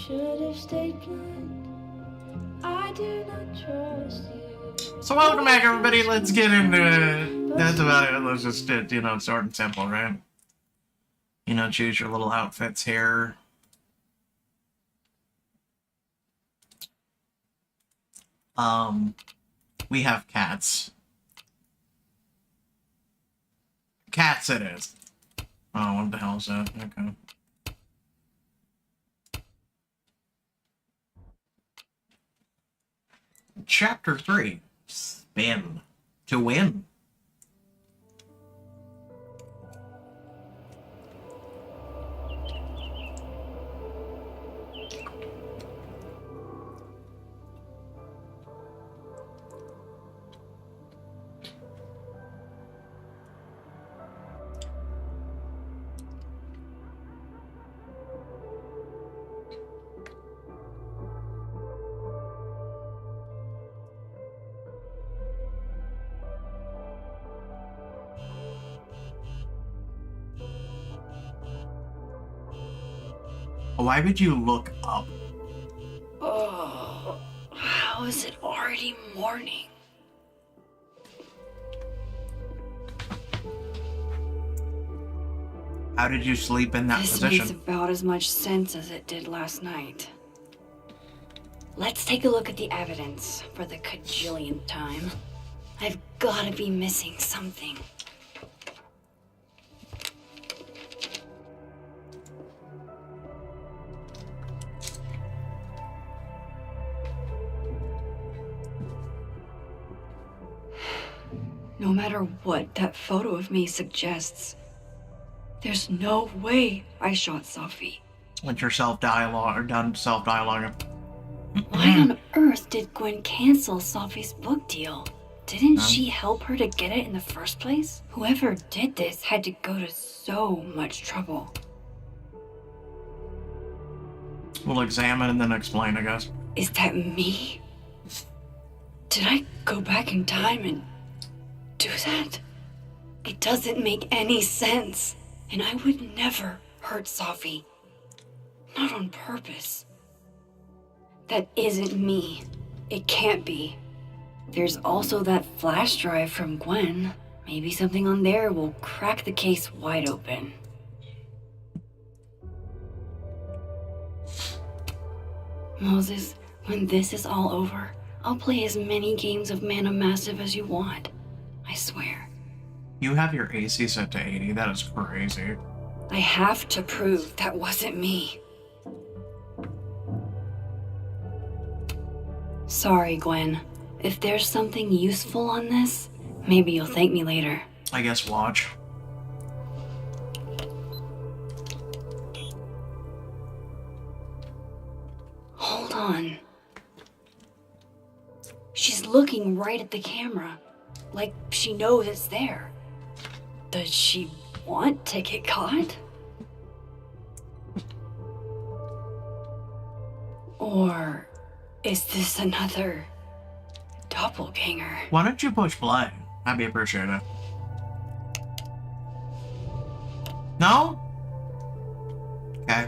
should have stayed blind. I do not trust you. So welcome back, everybody. Let's get into it. That's about it. Let's just, short and simple, right? Choose your little outfits here. We have cats. Cats it is. Oh, what the hell is that? Okay. Chapter 3. Spin to win. Why would you look up? Oh, how is it already morning? How did you sleep in that position? This makes about as much sense as it did last night. Let's take a look at the evidence for the cajillionth time. I've gotta be missing something. No matter what that photo of me suggests, there's no way I shot Safi. Let your self-dialogue, or done self-dialogue. Why on earth did Gwen cancel Safi's book deal? Didn't she help her to get it in the first place? Whoever did this had to go to so much trouble. We'll examine and then explain, I guess. Is that me? Did I go back in time and do that? It doesn't make any sense. And I would never hurt Safi. Not on purpose. That isn't me. It can't be. There's also that flash drive from Gwen. Maybe something on there will crack the case wide open. Moses, when this is all over, I'll play as many games of Mana Massive as you want. I swear. You have your AC set to 80. That is crazy. I have to prove that wasn't me. Sorry, Gwen. If there's something useful on this, maybe you'll thank me later. I guess watch. Hold on. She's looking right at the camera, like she knows it's there. Does she want to get caught? Or is this another doppelganger? Why don't you push play? That'd be appreciated. No? Okay.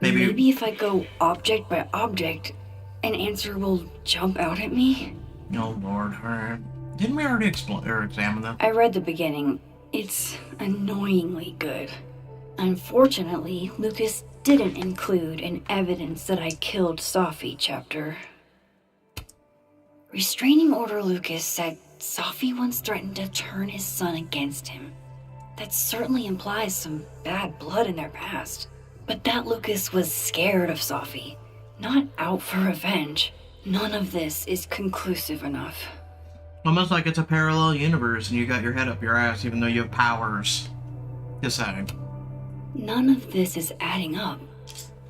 Maybe if I go object by object, an answer will jump out at me? Oh lord, alright. Didn't we already examine that? I read the beginning. It's annoyingly good. Unfortunately, Lucas didn't include an evidence that I killed Safi chapter. Restraining Order Lucas said Safi once threatened to turn his son against him. That certainly implies some bad blood in their past. But that Lucas was scared of Safi, not out for revenge. None of this is conclusive enough. Almost like it's a parallel universe and you got your head up your ass even though you have powers. Just saying. None of this is adding up.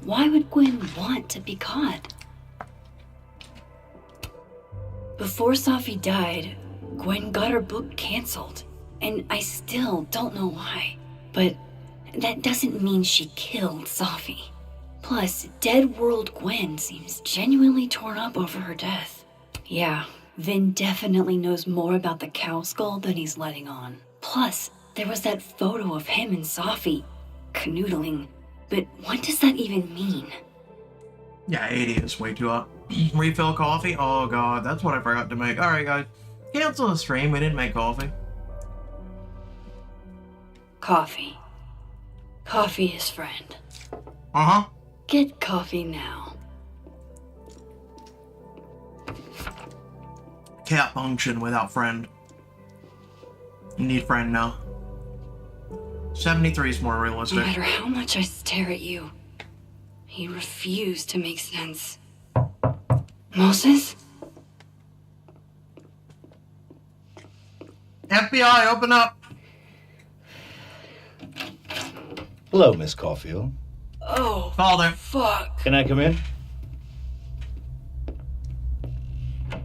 Why would Gwen want to be caught? Before Safi died, Gwen got her book canceled, and I still don't know why. But that doesn't mean she killed Safi. Plus, Dead World Gwen seems genuinely torn up over her death. Yeah, Vin definitely knows more about the cow skull than he's letting on. Plus, there was that photo of him and Safi. canoodling, but what does that even mean? Yeah, 80 is way too up. Refill coffee? Oh god, that's what I forgot to make. Alright guys, cancel the stream, we didn't make coffee. Coffee. Coffee is friend. Uh-huh. Get coffee now. Can't function without friend. You need friend now. 73 is more No realistic. matter how much I stare at you, you refuse to make sense. Moses? FBI, open up! Hello, Miss Caulfield. Oh, Father. fuck. Can I come in?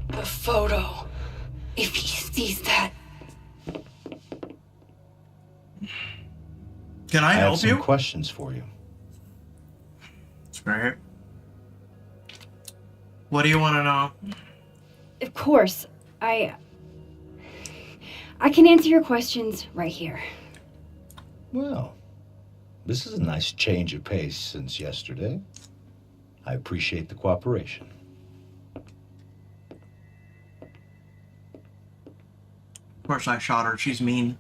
The photo. If he sees that. Can I I have help some you? questions for you. That's great. What do you want to know? Of course. I can answer your questions right here. Well, this is a nice change of pace since yesterday. I appreciate the cooperation. Of course I shot her, she's mean.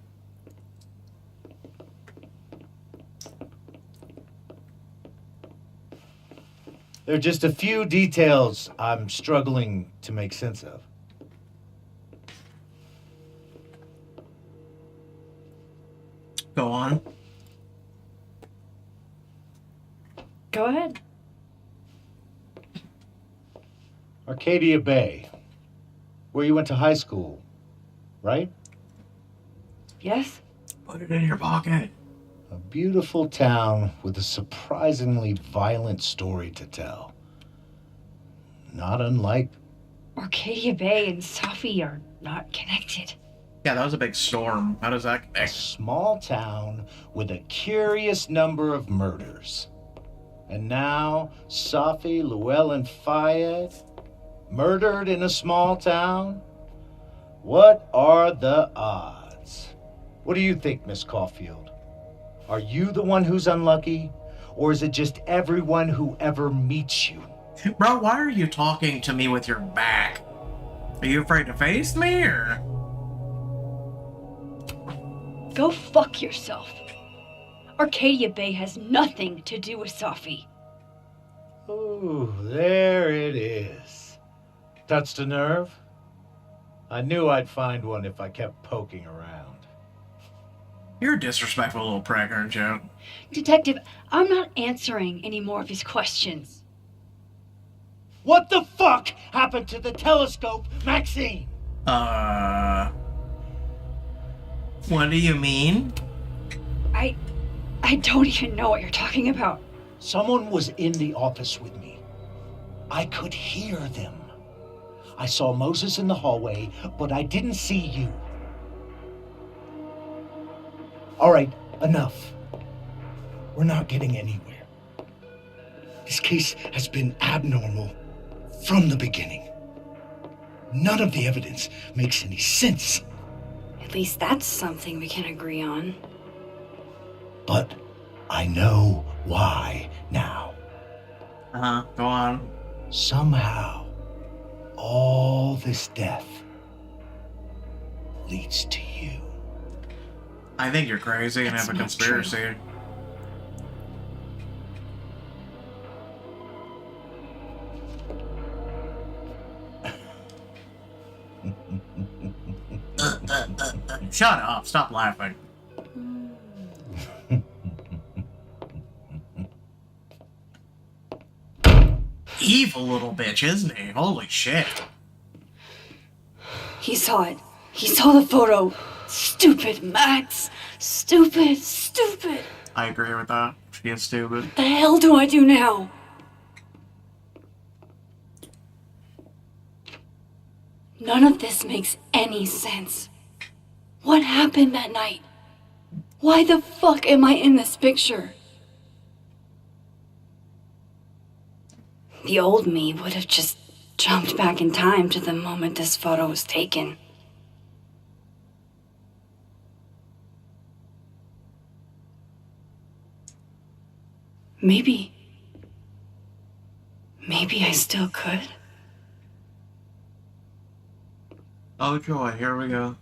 There are just a few details I'm struggling to make sense of. Go on. Go ahead. Arcadia Bay, where you went to high school, right? Yes? Put it in your pocket. A beautiful town with a surprisingly violent story to tell. Not unlike... Arcadia Bay and Safi are not connected. Yeah, that was a big storm. How does that A connect? small town with a curious number of murders. And now, Safi, Llewellyn Fayed, murdered in a small town? What are the odds? What do you think, Miss Caulfield? Are you the one who's unlucky? Or is it just everyone who ever meets you? Bro, why are you talking to me with your back? Are you afraid to face me, or...? Go fuck yourself. Arcadia Bay has nothing to do with Safi. Oh, there it is. Touched a nerve? I knew I'd find one if I kept poking around. You're a disrespectful little prick, aren't you? Detective, I'm not answering any more of his questions. What the fuck happened to the telescope, Maxine? What do you mean? I don't even know what you're talking about. Someone was in the office with me. I could hear them. I saw Moses in the hallway, but I didn't see you. All right, enough. We're not getting anywhere. This case has been abnormal from the beginning. None of the evidence makes any sense. At least that's something we can agree on. But I know why now. Go on. Somehow, all this death leads to you. I think you're crazy and That's have a not conspiracy. Shut up, stop laughing. Evil little bitch, isn't he? Holy shit. He saw it. He saw the photo. Stupid Max. Stupid, stupid. I agree with that. She is stupid. What the hell do I do now? None of this makes any sense. What happened that night? Why the fuck am I in this picture? The old me would have just jumped back in time to the moment this photo was taken. Maybe I still could. Oh joy, here we go.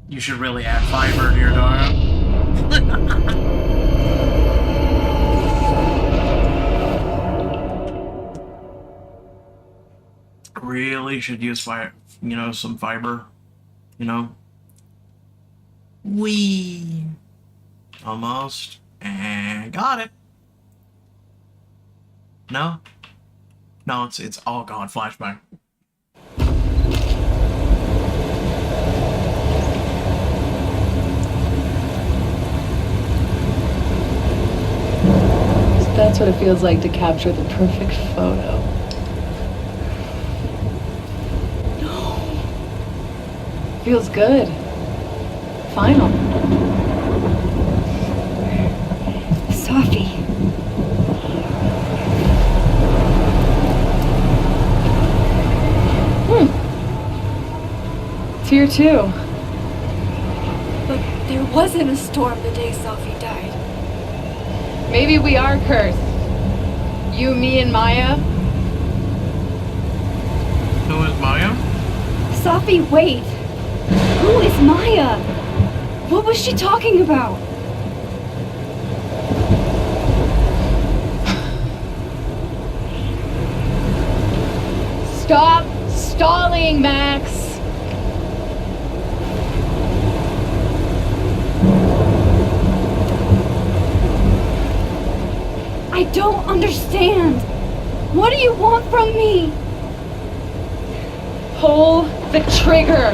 You should really add fiber to your diet. Really should use some fiber, Wee. Almost. And got it. No? No, it's all gone. Flashback. That's what it feels like to capture the perfect photo. No. Feels good. Final. Safi. It's here too. But there wasn't a storm the day Safi died. Maybe we are cursed. You, me, and Maya. Who is Maya? Safi, wait. Who is Maya? What was she talking about? Stop stalling, Max. I don't understand. What do you want from me? Pull the trigger.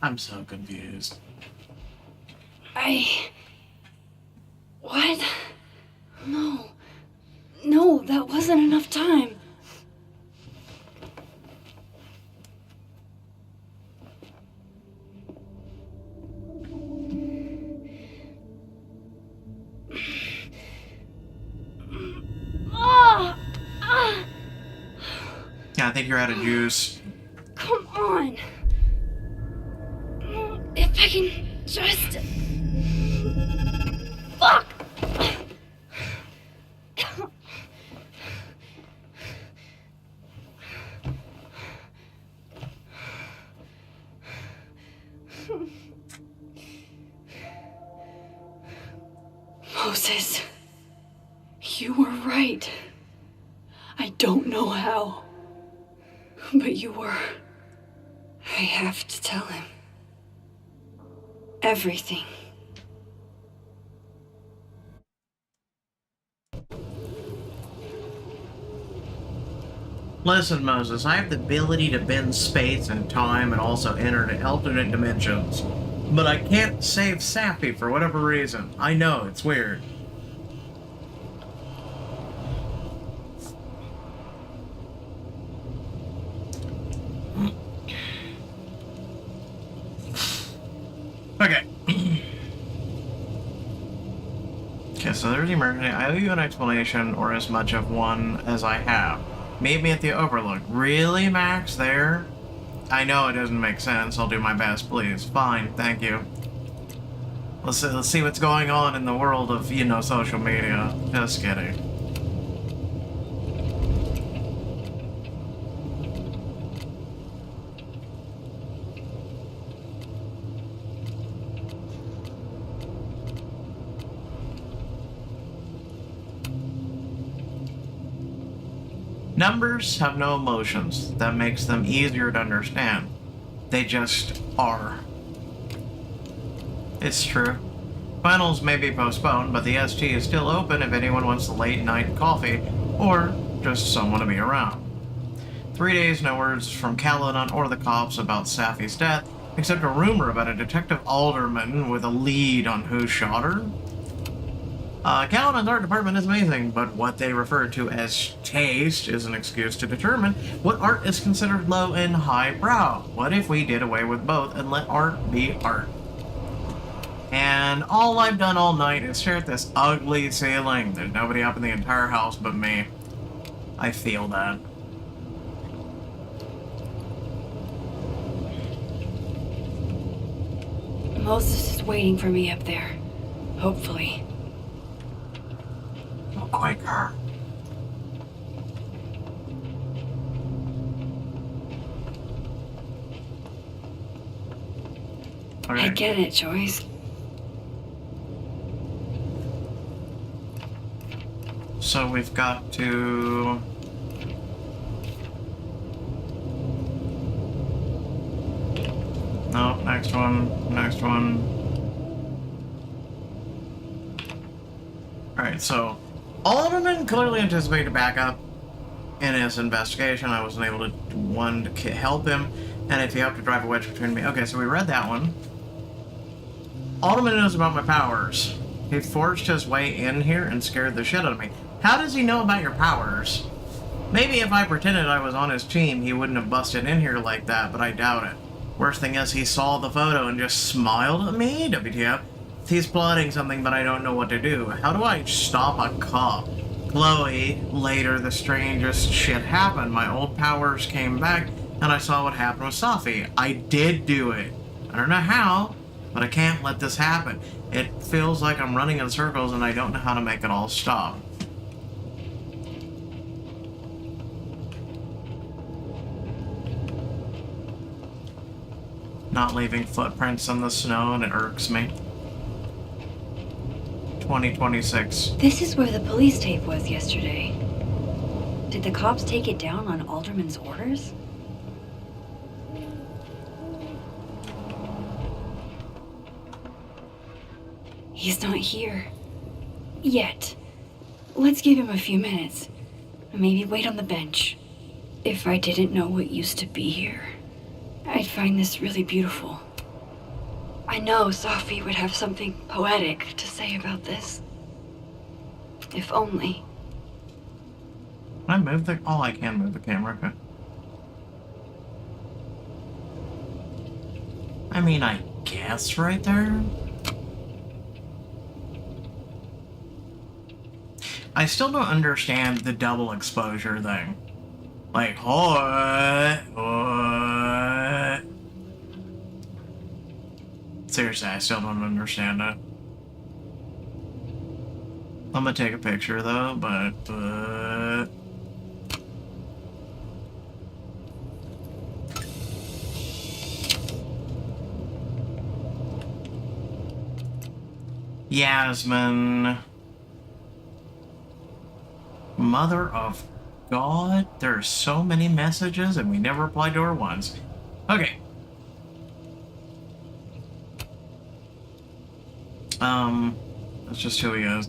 I'm so confused. What? No, that wasn't enough time. Yeah, I think you're out of juice. Come on. If I can just... Fuck! Moses, you were right. I don't know how, but you were. I have to tell him. Everything. Listen, Moses, I have the ability to bend space and time and also enter into alternate dimensions. But I can't save Safi for whatever reason. I know, it's weird. Okay. Okay, so there's the emergency. I owe you an explanation, or as much of one as I have. Meet me at the Overlook. Really, Max? There? I know it doesn't make sense. I'll do my best, please. Fine, thank you. Let's see what's going on in the world of, social media. Just kidding. Numbers have no emotions. That makes them easier to understand. They just are. It's true. Finals may be postponed, but the ST is still open if anyone wants the late night coffee, or just someone to be around. 3 days, no words from Caledon or the cops about Safi's death, except a rumor about a detective alderman with a lead on who shot her. Caledon's art department is amazing, but what they refer to as taste is an excuse to determine what art is considered low and highbrow. What if we did away with both and let art be art? And all I've done all night is stare at this ugly ceiling. There's nobody up in the entire house but me. I feel that. Moses is waiting for me up there. Hopefully. Oh, quicker. Okay. I get it, Joyce. So we've got to... No, next one, next one. Alright, so Alderman clearly anticipated backup in his investigation. I wasn't able to, help him, and if he hoped to drive a wedge between me. Okay, so we read that one. Alderman knows about my powers. He forged his way in here and scared the shit out of me. How does he know about your powers? Maybe if I pretended I was on his team, he wouldn't have busted in here like that, but I doubt it. Worst thing is, he saw the photo and just smiled at me? WTF. He's plotting something, but I don't know what to do. How do I stop a cop? Chloe, later the strangest shit happened. My old powers came back, and I saw what happened with Safi. I did do it. I don't know how, but I can't let this happen. It feels like I'm running in circles, and I don't know how to make it all stop. Not leaving footprints in the snow, and it irks me. 2026. This is where the police tape was yesterday. Did the cops take it down on Alderman's orders? He's not here. Yet. Let's give him a few minutes. Maybe wait on the bench. If I didn't know what used to be here, I'd find this really beautiful. I know Safi would have something poetic to say about this. If only. Can I move the... Oh, I can move the camera, okay. I mean, I guess right there? I still don't understand the double exposure thing. Like, what? Seriously, I still don't understand it. I'm gonna take a picture though, but Yasmin. Mother of God, there's so many messages and we never replied to her once. Okay. That's just who he is.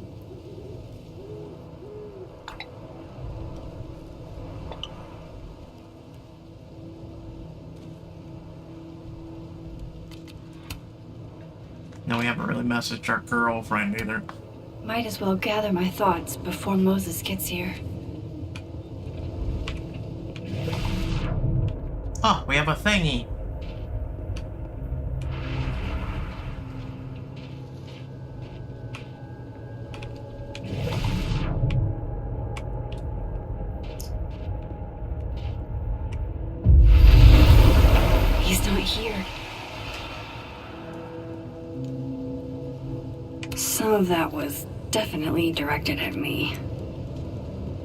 No, we haven't really messaged our girlfriend either. Might as well gather my thoughts before Moses gets here. Oh, we have a thingy. He's not here. Some of that was definitely directed at me.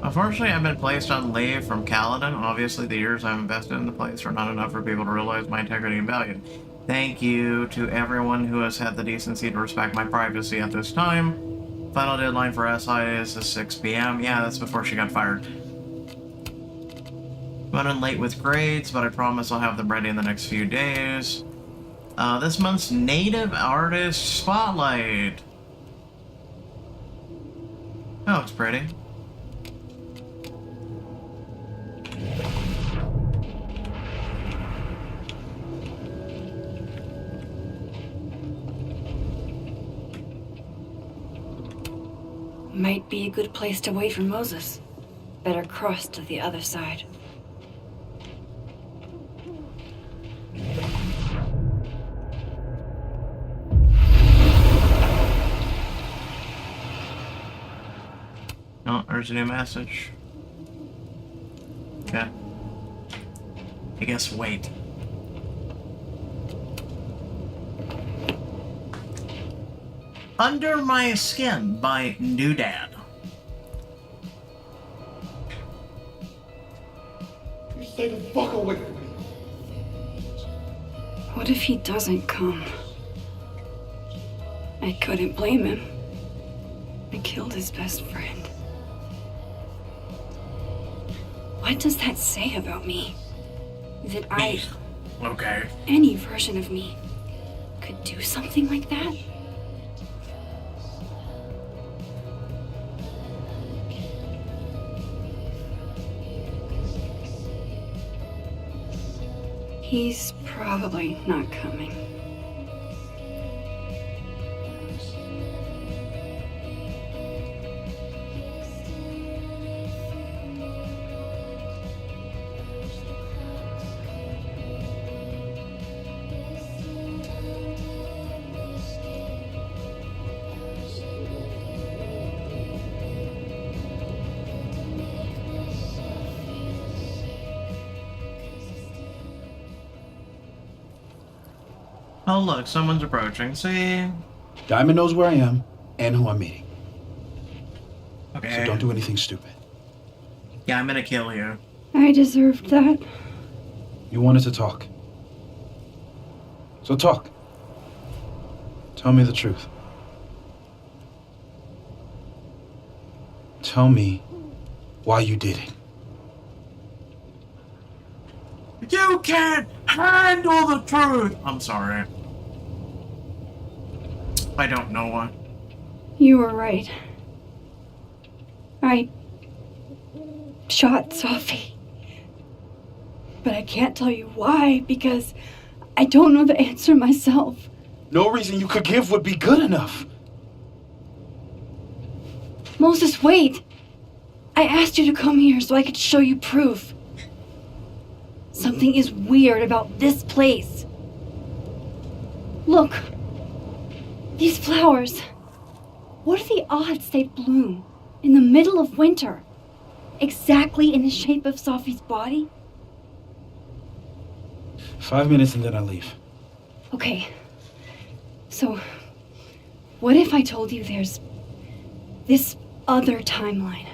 Unfortunately, I've been placed on leave from Caledon. Obviously, the years I've invested in the place are not enough for people to realize my integrity and value. Thank you to everyone who has had the decency to respect my privacy at this time. Final deadline for SI is 6 p.m. Yeah, that's before she got fired. Running late with grades, but I promise I'll have them ready in the next few days. This month's Native Artist Spotlight. Oh, it's pretty. Might be a good place to wait for Moses. Better cross to the other side. Oh, there's a new message. Okay. I guess wait. Under My Skin by New Dad. You stay the fuck away from me. What if he doesn't come? I couldn't blame him. I killed his best friend. What does that say about me? That I, Okay. any version of me, could do something like that? He's probably not coming. Oh look, someone's approaching. See? Diamond knows where I am and who I'm meeting. Okay. So don't do anything stupid. Yeah, I'm gonna kill you. I deserved that. You wanted to talk. So talk. Tell me the truth. Tell me why you did it. You can't handle the truth! I'm sorry. I don't know what. You were right. I shot Safi. But I can't tell you why, because I don't know the answer myself. No reason you could give would be good enough. Moses, wait! I asked you to come here so I could show you proof. Something is weird about this place. Look. These flowers. What are the odds they bloom in the middle of winter? Exactly in the shape of Safi's body? 5 minutes and then I leave. Okay. So, what if I told you there's this other timeline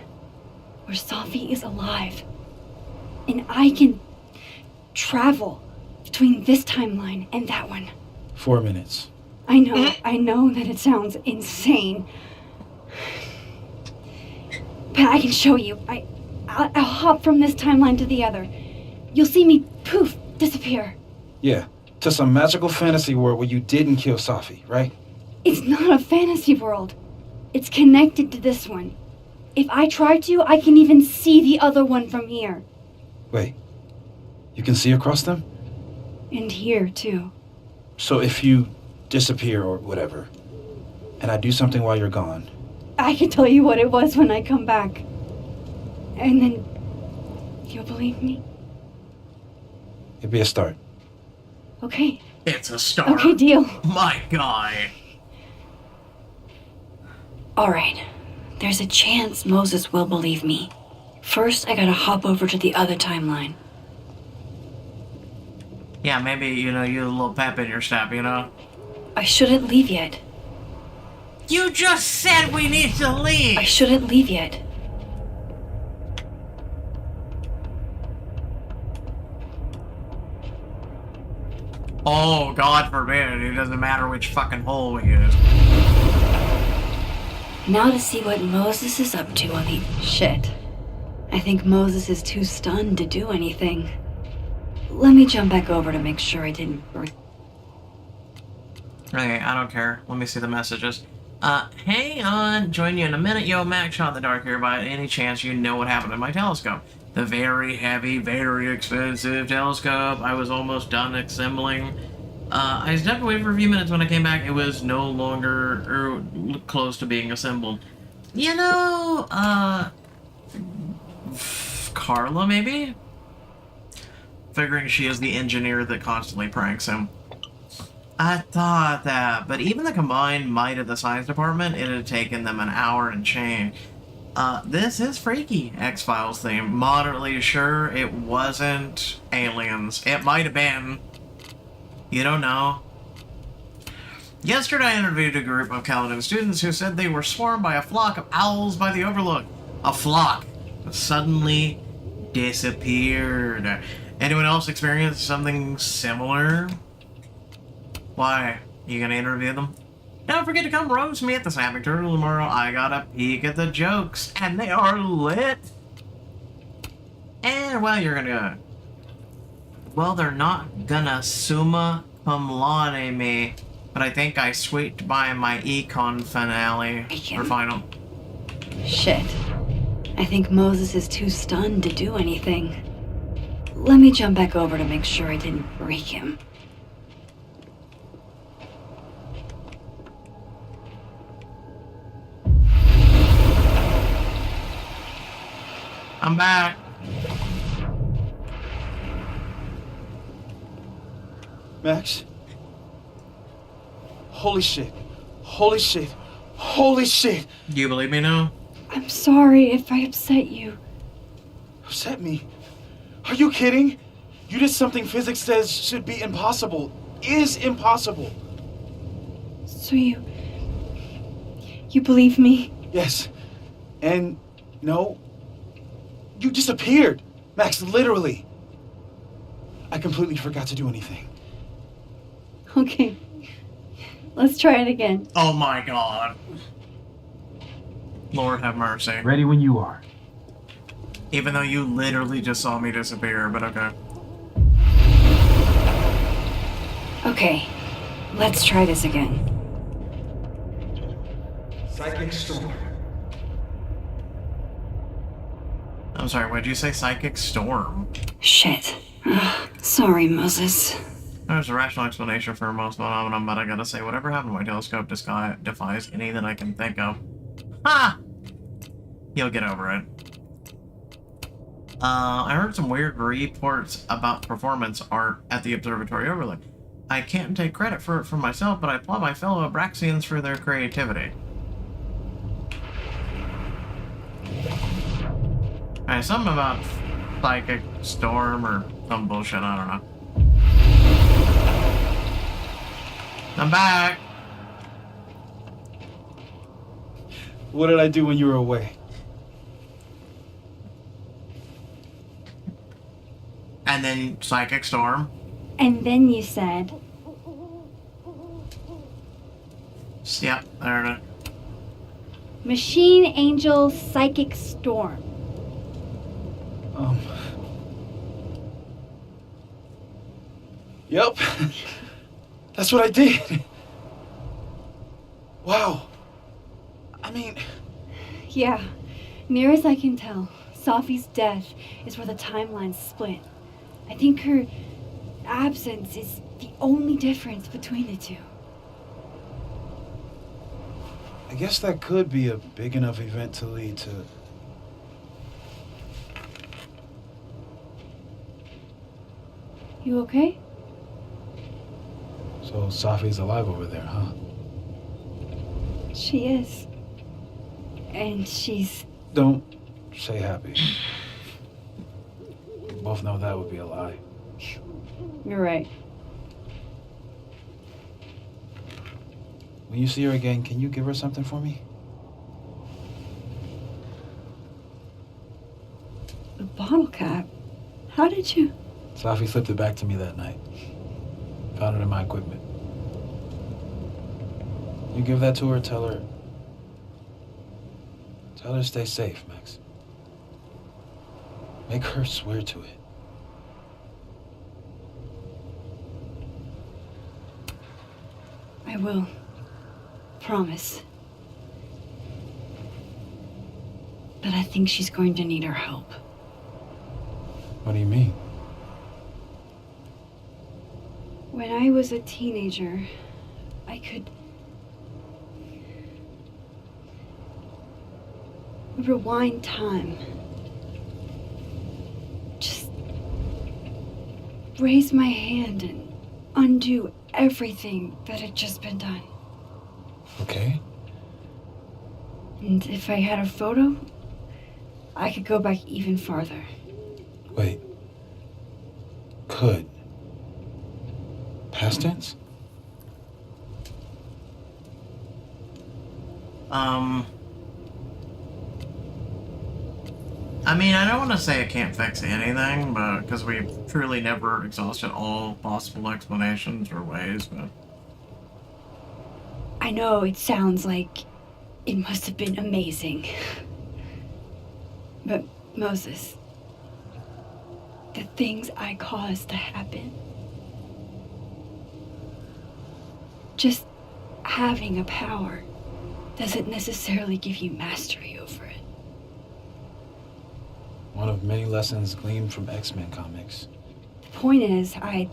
where Safi is alive and I can travel between this timeline and that one? 4 minutes. I know that it sounds insane. But I can show you. I'll hop from this timeline to the other. You'll see me, poof, disappear. Yeah, to some magical fantasy world where you didn't kill Safi, right? It's not a fantasy world. It's connected to this one. If I try to, I can even see the other one from here. Wait, you can see across them? And here, too. So if you disappear or whatever, and I do something while you're gone, I can tell you what it was when I come back. And then you'll believe me? it'd be a start. Okay. It's a start. Okay, deal. My guy. Alright. There's a chance Moses will believe me. First, I gotta hop over to the other timeline. Yeah, maybe, you a little pep in your step, I shouldn't leave yet. You just said we need to leave! I shouldn't leave yet. Oh, God forbid. It doesn't matter which fucking hole we use. Now to see what Moses is up to on the... Shit. I think Moses is too stunned to do anything. Let me jump back over to make sure I didn't... Okay, I don't care. Let me see the messages. Hang on. Join you in a minute. Yo, Max, shot in the dark here. By any chance you know what happened to my telescope? The very heavy, very expensive telescope I was almost done assembling. I stepped away for a few minutes. When I came back, it was no longer close to being assembled. You know, Carla, maybe? Figuring she is the engineer that constantly pranks him. I thought that, but even the combined might of the science department, it had taken them an hour and change. This is freaky, X-Files theme. Moderately sure it wasn't aliens. It might have been. You don't know. Yesterday I interviewed a group of Caledon students who said they were swarmed by a flock of owls by the Overlook. A flock suddenly disappeared. Anyone else experienced something similar? Why? You gonna interview them? Don't forget to come roast me at the Safi Turtle tomorrow. I got a peek at the jokes, and they are lit. And, well, you're gonna... Well, they're not gonna summa cum laude me, but I think I squeaked by my econ finale, or final. Shit. I think Moses is too stunned to do anything. Let me jump back over to make sure I didn't break him. I'm back. Max? Holy shit. Holy shit. Holy shit. Do you believe me now? I'm sorry if I upset you. Upset me? Are you kidding? You did something physics says should be impossible. Is impossible. So you believe me? Yes. And no. You disappeared. Max, literally. I completely forgot to do anything. Okay. Let's try it again. Oh my god. Lord have mercy. Ready when you are. Even though you literally just saw me disappear, but okay. Okay. Let's try this again. Psychic storm. I'm sorry, what did you say? Psychic storm? Shit. Sorry, Moses. There's a rational explanation for most phenomenon, but I gotta say, whatever happened to my telescope defies any that I can think of. Ha! You'll get over it. I heard some weird reports about performance art at the observatory overlook. I can't take credit for it for myself, but I applaud my fellow Abraxians for their creativity. Something about psychic storm or some bullshit, I don't know. I'm back! What did I do when you were away? And then psychic storm. And then you said... Yep, there it is. Machine Angel Psychic Storm. Yep. That's what I did. Wow. I mean... Yeah. Near as I can tell, Safi's death is where the timelines split. I think her absence is the only difference between the two. I guess that could be a big enough event to lead to... You okay? So Safi's alive over there, huh? She is. And she's... Don't say happy. We both know that would be a lie. You're right. When you see her again, can you give her something for me? A bottle cap? How did you... Safi slipped it back to me that night. Found it in my equipment. You give that to her, tell her to stay safe, Max. Make her swear to it. I will. Promise. But I think she's going to need our help. What do you mean? When I was a teenager, I could rewind time. Just raise my hand and undo everything that had just been done. Okay. And if I had a photo, I could go back even farther. Wait. Could. Past tense? I mean, I don't want to say it can't fix anything, but because we've truly never exhausted all possible explanations or ways, but... I know it sounds like it must have been amazing. But, Moses, the things I caused to happen, just having a power doesn't necessarily give you mastery over it. One of many lessons gleaned from X-Men comics. The point is, I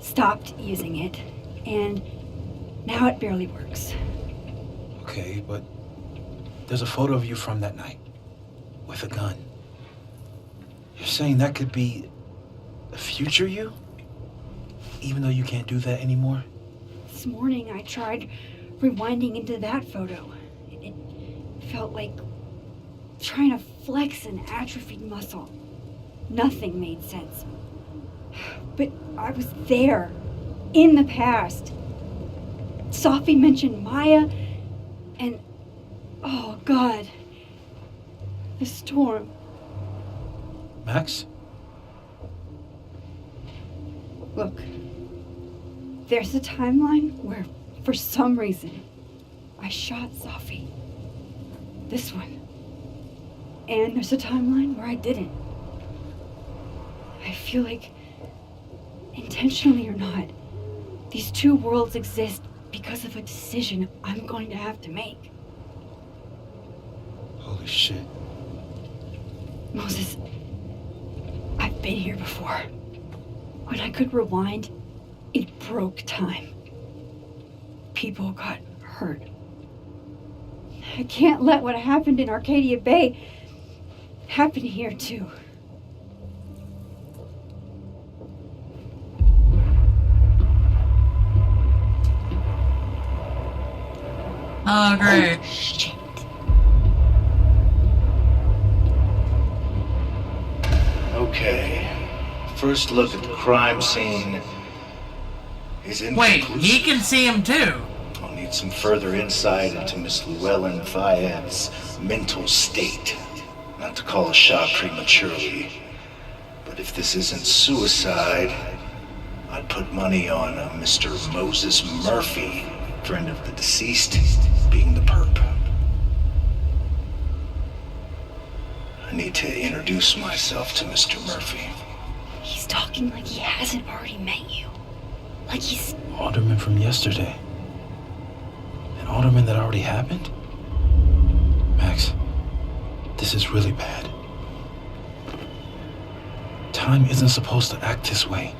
stopped using it, and now it barely works. Okay, but there's a photo of you from that night, with a gun. You're saying that could be the future you? Even though you can't do that anymore? This morning I tried rewinding into that photo. It felt like trying to flex an atrophied muscle. Nothing made sense. But I was there, in the past. Safi mentioned Maya, and oh God, the storm. Max? Look, there's a timeline where, for some reason, I shot Safi. This one. And there's a timeline where I didn't. I feel like, intentionally or not, these two worlds exist because of a decision I'm going to have to make. Holy shit. Moses, I've been here before. When I could rewind, it broke time. People got hurt. I can't let what happened in Arcadia Bay happen here too. Oh, great. Oh, shit. Okay. First look at the crime scene is Wait, inconclusive. he can see him too. I'll need some further insight into Miss Llewellyn Fayette's mental state. Not to call a shot prematurely, but if this isn't suicide, I'd put money on Mr. Moses Murphy, friend of the deceased, being the perp. I need to introduce myself to Mr. Murphy. He's talking like he hasn't already met you. Like he's... Alderman from yesterday. An alderman that already happened? Max, this is really bad. Time isn't supposed to act this way.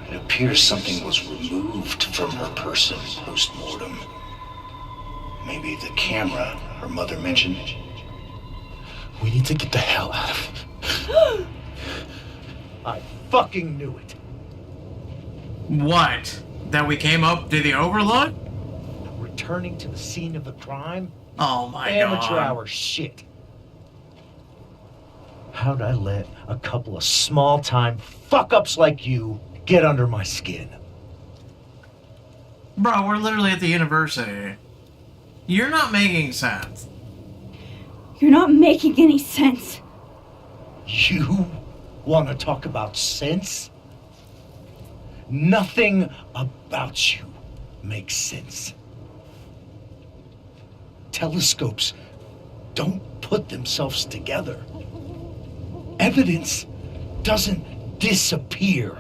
It appears something was removed from her person post-mortem. Maybe the camera her mother mentioned. We need to get the hell out of here. I fucking knew it. What? That we came up to the Overlook? Returning to the scene of the crime? Oh my Amateur god. hour shit. How'd I let a couple of small-time fuck-ups like you get under my skin? Bro, we're literally at the university. You're not making sense. You're not making any sense. You want to talk about sense? Nothing about you makes sense. Telescopes don't put themselves together. Evidence doesn't disappear.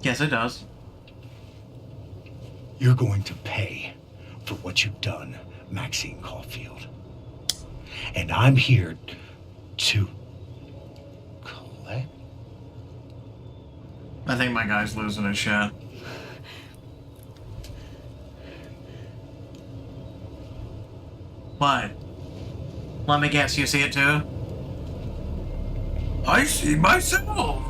Yes, it does. You're going to pay for what you've done, Maxine Caulfield. And I'm here to collect. I think my guy's losing his shit. What? Let me guess, you see it too? I see myself!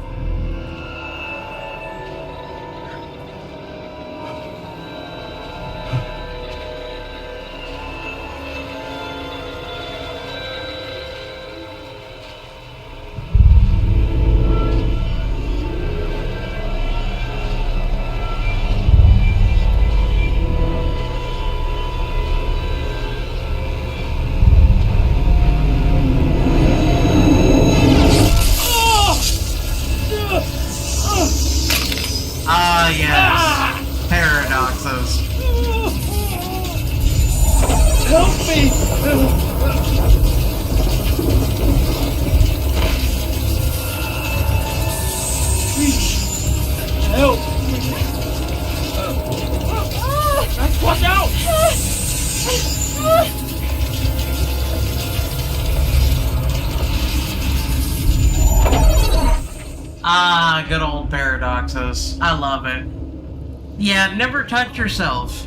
Ah, yes. Paradoxes. Help me! Please, help! Max, watch out! Ah, good old paradoxes. I love it. Yeah, never touch yourself.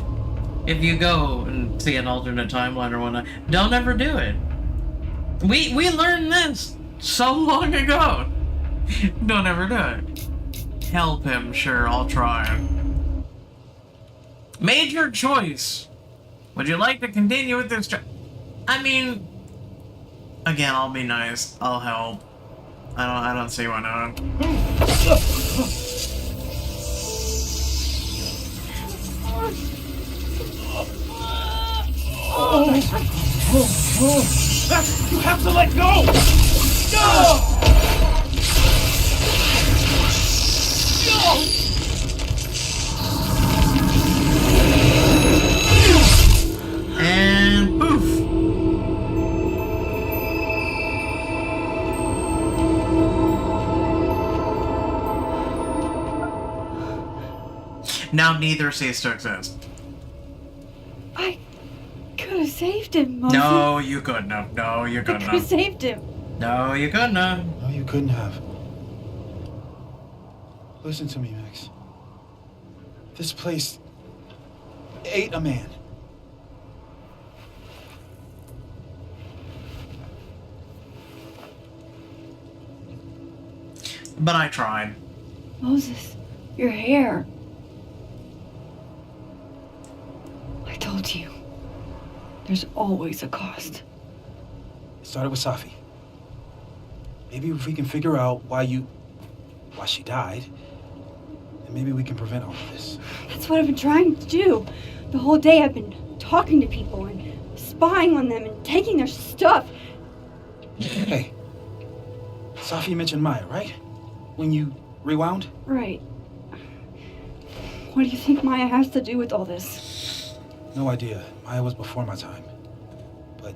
If you go and see an alternate timeline or whatnot, don't ever do it. We learned this so long ago. Don't ever do it. Help him, sure, I'll try. Major choice. Would you like to continue with this? I mean, again, I'll be nice. I'll help. I don't see why not. Max, you have to let go! No! And poof. Now neither cease to exist. I could have saved him, Moses. No, you couldn't have. No, you I couldn't could have have. saved him. No, you couldn't have. No, you couldn't have. Listen to me, Max. This place ate a man. But I tried. Moses, your hair. I told you. There's always a cost. It started with Safi. Maybe if we can figure out why she died, then maybe we can prevent all of this. That's what I've been trying to do. The whole day I've been talking to people and spying on them and taking their stuff. Hey, Safi mentioned Maya, right? When you rewound? Right. What do you think Maya has to do with all this? No idea. Maya was before my time. But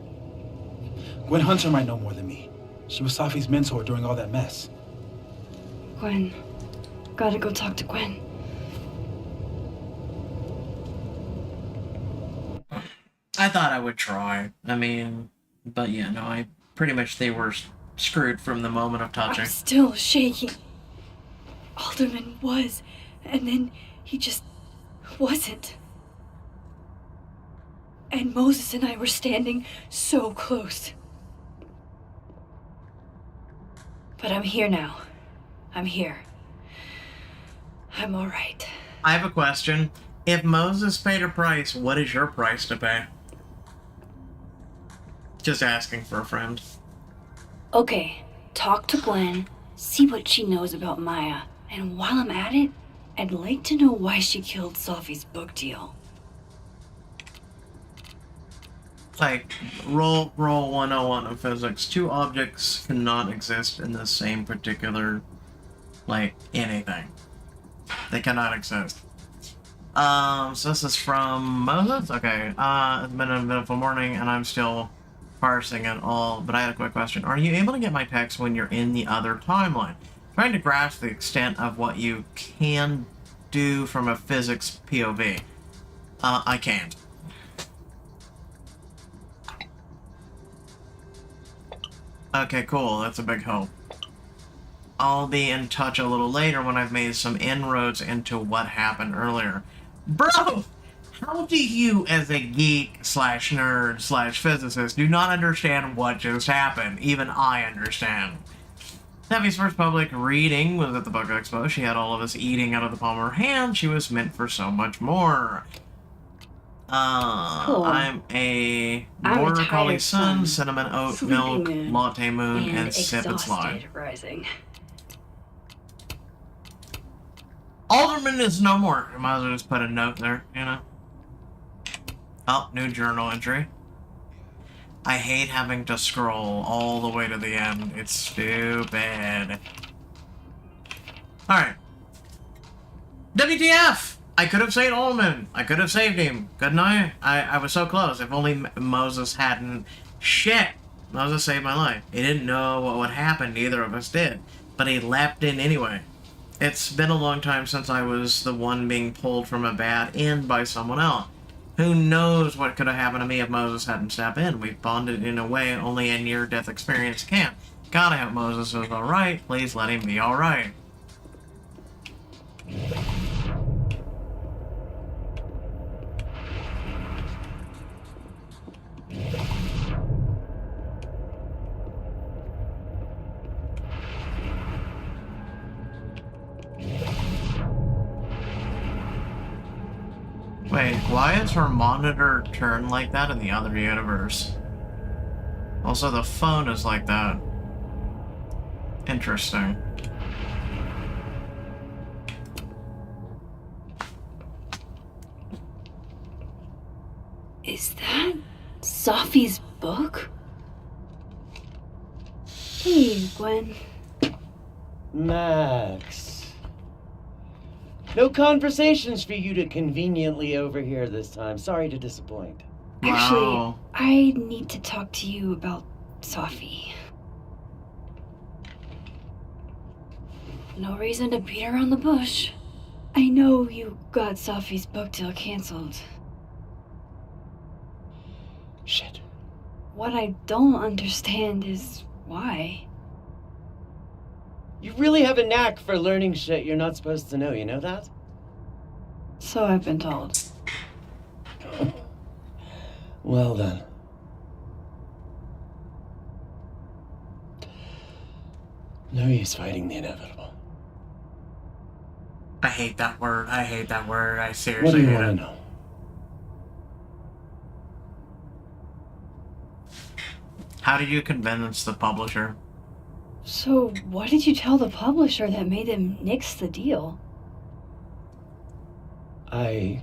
Gwen Hunter might know more than me. She was Safi's mentor during all that mess. Gwen. Gotta go talk to Gwen. I thought I would try. I mean, but yeah, no, I pretty much they were screwed from the moment of touching. I'm still shaking. Alderman was, and then he just wasn't. And Moses and I were standing so close. But I'm here now. I'm here. I'm all right. I have a question. If Moses paid a price, what is your price to pay? Just asking for a friend. Okay, talk to Gwen, see what she knows about Maya, and while I'm at it, I'd like to know why she killed Safi's book deal. Like, rule 101 of physics. Two objects cannot exist in the same particular, like, anything. They cannot exist. So this is from Moses? Okay, it's been an eventful morning, and I'm still parsing it all, but I had a quick question. Are you able to get my text when you're in the other timeline? Trying to grasp the extent of what you can do from a physics POV. I can't. Okay, cool. That's a big help. I'll be in touch a little later when I've made some inroads into what happened earlier. Bro! How do you, as a geek slash nerd slash physicist, do not understand what just happened? Even I understand. Safi's first public reading was at the Book Expo. She had all of us eating out of the palm of her hand. She was meant for so much more. Cool. I'm a I'm border retired collie son, from cinnamon oat Sleeping milk, Moon latte moon, and sip and slide. exhausted rising. Alderman is no more. I might as well just put a note there, you know? Oh, new journal entry. I hate having to scroll all the way to the end. It's stupid. Alright. WTF! I could have saved Alderman. I could have saved him. Couldn't I? I was so close. If only Moses hadn't... Shit! Moses saved my life. He didn't know what would happen. Neither of us did. But he leapt in anyway. It's been a long time since I was the one being pulled from a bad end by someone else. Who knows what could have happened to me if Moses hadn't stepped in? We've bonded in a way only a near-death experience can. God, I hope Moses is alright. Please let him be alright. Wait, why is her monitor turned like that in the other universe? Also, the phone is like that. Interesting. Is that Safi's book? Hey, Gwen. Max. No conversations for you to conveniently overhear this time. Sorry to disappoint. Actually, Wow. I need to talk to you about Safi. No reason to beat around the bush. I know you got Safi's book deal canceled. Shit. What I don't understand is why. You really have a knack for learning shit you're not supposed to know, you know that? So I've been told. Well then. No use fighting the inevitable. I hate that word. I hate that word. I What do seriously you hate want to it. know? How did you convince the publisher? So what did you tell the publisher that made them nix the deal? I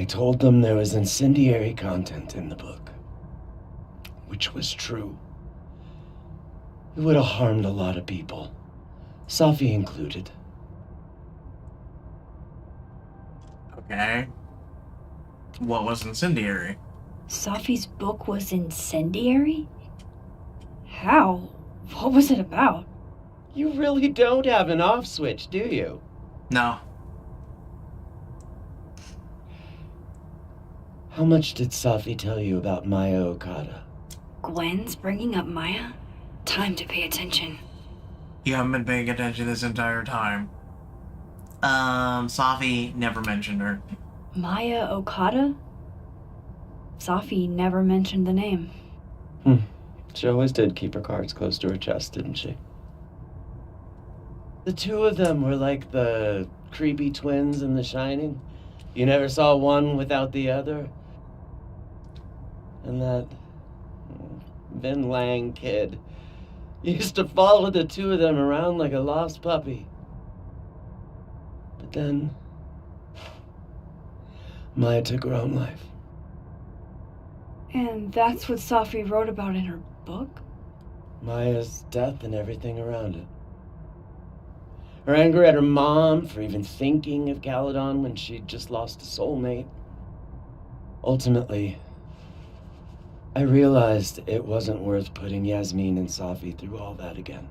told them there was incendiary content in the book. Which was true. It would have harmed a lot of people. Safi included. Okay. What was incendiary? Safi's book was incendiary? How? What was it about? You really don't have an off switch, do you? No. How much did Safi tell you about Maya Okada? Gwen's bringing up Maya? Time to pay attention. You haven't been paying attention this entire time. Safi never mentioned her. Maya Okada? Safi never mentioned the name. She always did keep her cards close to her chest, didn't she? The two of them were like the creepy twins in The Shining. You never saw one without the other. And that Vin Lang kid used to follow the two of them around like a lost puppy. But then Maya took her own life. And that's what Safi wrote about in her book? Maya's death and everything around it. Her anger at her mom for even thinking of Caledon when she'd just lost a soulmate. Ultimately, I realized it wasn't worth putting Yasmin and Safi through all that again.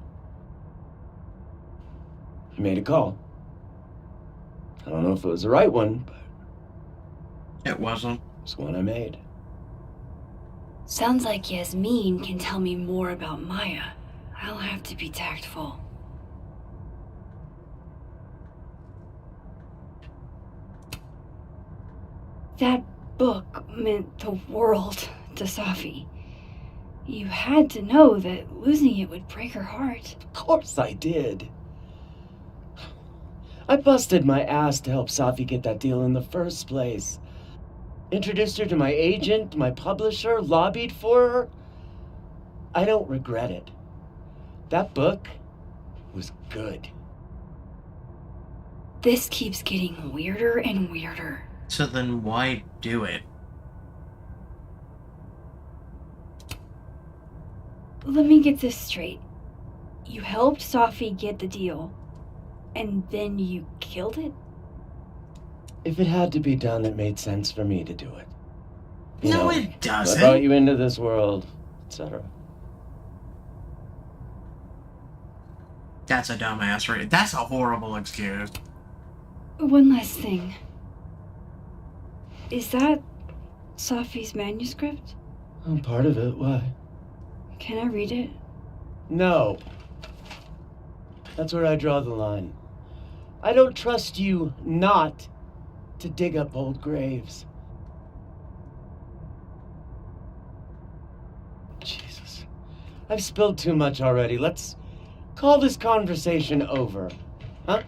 I made a call. I don't know if it was the right one, but It wasn't. It's one I made. Sounds like Yasmin can tell me more about Maya. I'll have to be tactful. That book meant the world to Safi. You had to know that losing it would break her heart. Of course I did. I busted my ass to help Safi get that deal in the first place. Introduced her to my agent, my publisher, lobbied for her. I don't regret it. That book was good. This keeps getting weirder and weirder. So then why do it? Let me get this straight. You helped Safi get the deal, and then you killed it? If it had to be done, it made sense for me to do it. You No, know, it I doesn't. brought you into this world, etc. That's a dumbass read. That's a horrible excuse. One last thing. Is that Safi's manuscript? I'm part of it. Why? Can I read it? No. That's where I draw the line. I don't trust you not to dig up old graves. Jesus. I've spilled too much already. Let's call this conversation over. Huh?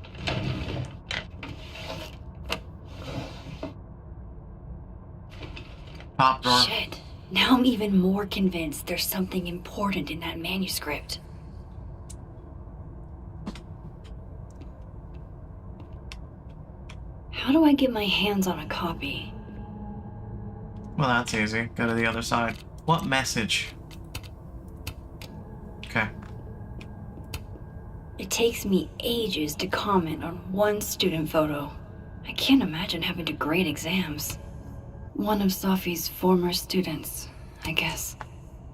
Top drawer. Shit. Now I'm even more convinced there's something important in that manuscript. How do I get my hands on a copy? Well, that's easy. Go to the other side. What message? Okay. It takes me ages to comment on one student photo. I can't imagine having to grade exams. One of Safi's former students, I guess.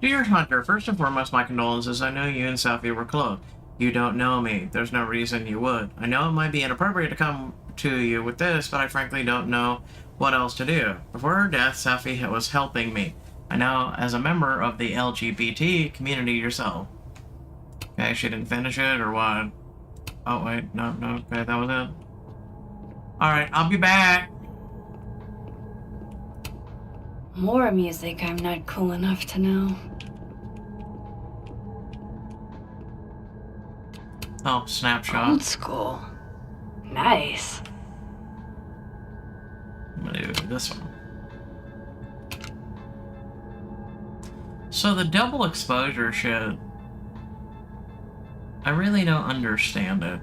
Dear Hunter, first and foremost, my condolences. I know you and Safi were close. You don't know me. There's no reason you would. I know it might be inappropriate to come to you with this, but I frankly don't know what else to do. Before her death, Safi was helping me. I know as a member of the LGBT community yourself. Okay, she didn't finish it, or what? Oh, wait, no, okay, that was it. Alright, I'll be back. More music I'm not cool enough to know. Oh, snapshot. Old school. Nice. I'm gonna do this one. So the double exposure shit, I really don't understand it.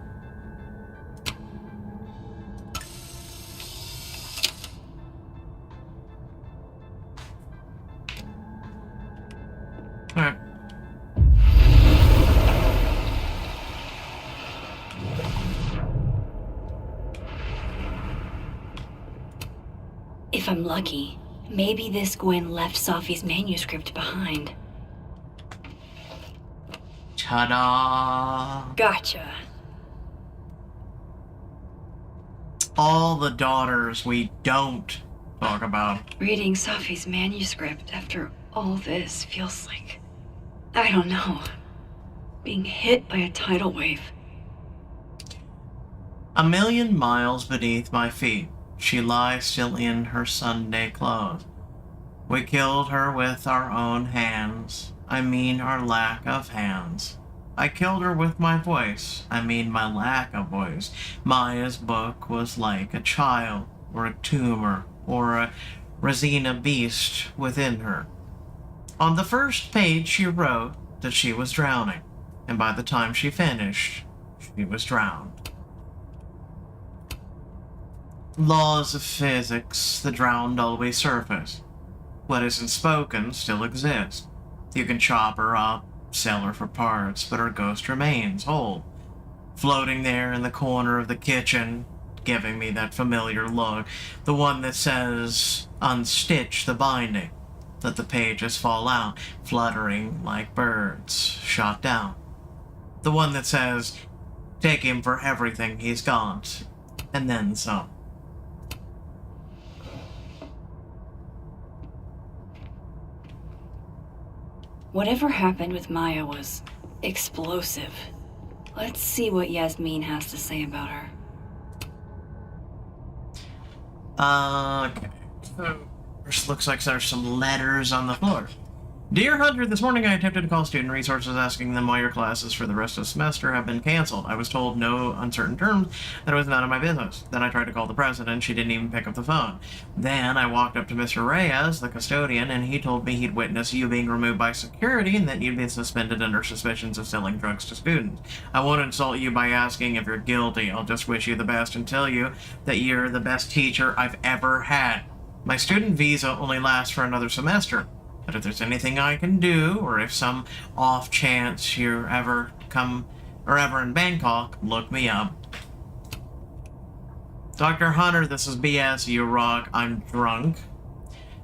Alright. If I'm lucky, maybe this Gwen left Safi's manuscript behind. Ta-da! Gotcha. All the daughters we don't talk about. Reading Safi's manuscript after all this feels like, I don't know, being hit by a tidal wave. A million miles beneath my feet, she lies still in her Sunday clothes. We killed her with our own hands. I mean our lack of hands. I killed her with my voice. I mean my lack of voice. Maya's book was like a child, or a tumor, or a Resina beast within her. On the first page she wrote that she was drowning, and by the time she finished, she was drowned. Laws of physics, the drowned always surface. What isn't spoken still exists. You can chop her up, sell her for parts, but her ghost remains whole, floating there in the corner of the kitchen, giving me that familiar look, the one that says, unstitch the binding, let the pages fall out, fluttering like birds, shot down. The one that says, take him for everything he's got, and then some. Whatever happened with Maya was explosive. Let's see what Yasmin has to say about her. Okay. So, first looks like there's some letters on the floor. Dear Hunter, this morning I attempted to call student resources asking them why your classes for the rest of the semester have been canceled. I was told no uncertain terms that it was none of my business. Then I tried to call the president. She didn't even pick up the phone. Then I walked up to Mr. Reyes, the custodian, and he told me he'd witnessed you being removed by security and that you'd been suspended under suspicions of selling drugs to students. I won't insult you by asking if you're guilty. I'll just wish you the best and tell you that you're the best teacher I've ever had. My student visa only lasts for another semester. But if there's anything I can do, or if some off chance you're ever in Bangkok, look me up. Dr. Hunter, this is BS, you rock, I'm drunk.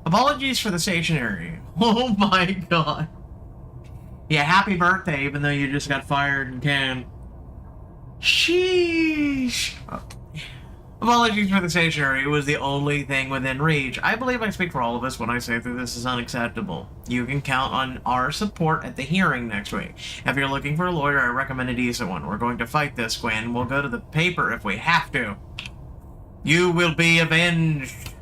Apologies for the stationery. Oh my god. Yeah, happy birthday, even though you just got fired and canned. Sheesh. Apologies for the stationery, it was the only thing within reach. I believe I speak for all of us when I say that this is unacceptable. You can count on our support at the hearing next week. If you're looking for a lawyer, I recommend a decent one. We're going to fight this, Gwen. We'll go to the paper if we have to. You will be avenged.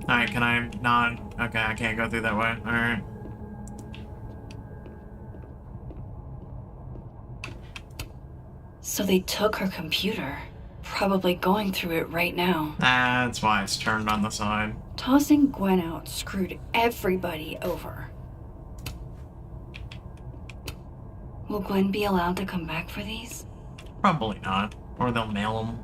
Alright, can I not? Okay, I can't go through that way. Alright. So they took her computer. Probably going through it right now. That's why it's turned on the side. Tossing Gwen out screwed everybody over. Will Gwen be allowed to come back for these? Probably not. Or they'll mail them.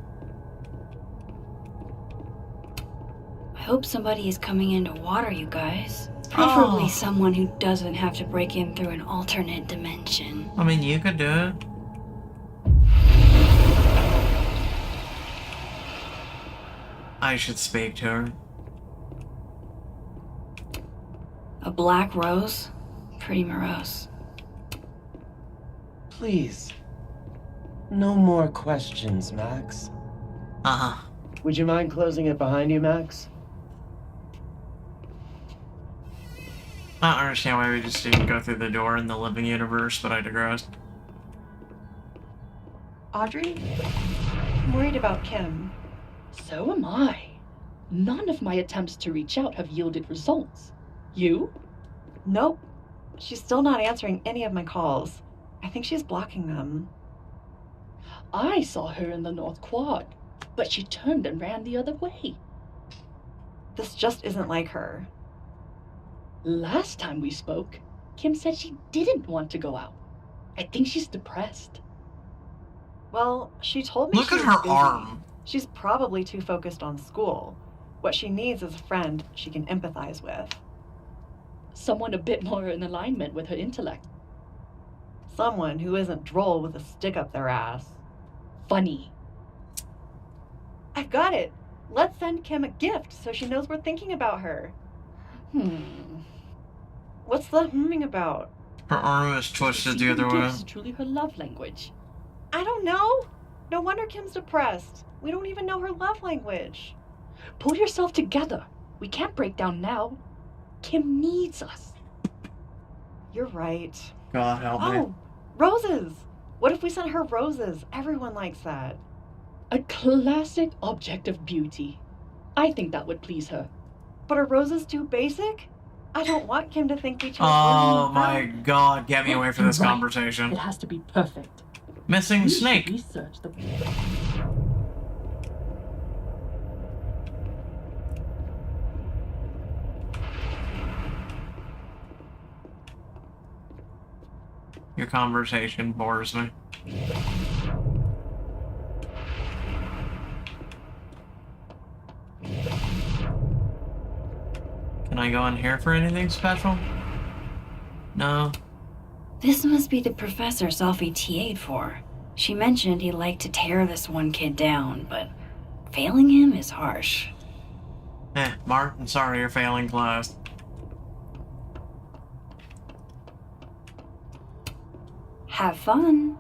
I hope somebody is coming in to water you guys. Preferably someone who doesn't have to break in through an alternate dimension. I mean, you could do it. I should speak to her. A black rose? Pretty morose. Please. No more questions, Max. Uh-huh. Would you mind closing it behind you, Max? I don't understand why we just didn't go through the door in the living universe, but I digress. Audrey? I'm worried about Kim. So am I. None of my attempts to reach out have yielded results. You? Nope. She's still not answering any of my calls. I think she's blocking them. I saw her in the North Quad, but she turned and ran the other way. This just isn't like her. Last time we spoke, Kim said she didn't want to go out. I think she's depressed. Well, she told me Look she at was her busy. arm. She's probably too focused on school. What she needs is a friend she can empathize with. Someone a bit more in alignment with her intellect. Someone who isn't droll with a stick up their ass. Funny. I've got it. Let's send Kim a gift so she knows we're thinking about her. What's the humming about? Her arm is twisted the other Receiving way. gifts is truly her love language. I don't know. No wonder Kim's depressed. We don't even know her love language. Pull yourself together. We can't break down now. Kim needs us. You're right. God help me. Oh, roses. What if we sent her roses? Everyone likes that. A classic object of beauty. I think that would please her. But are roses too basic? I don't want Kim to think we chose Oh roses. my god, get me away from this Right. conversation. It has to be perfect. Missing We should snake. research the... Your conversation bores me. Can I go in here for anything special? No. This must be the professor Safi TA'd for. She mentioned he liked to tear this one kid down, but failing him is harsh. Martin, sorry you're failing class. Have fun.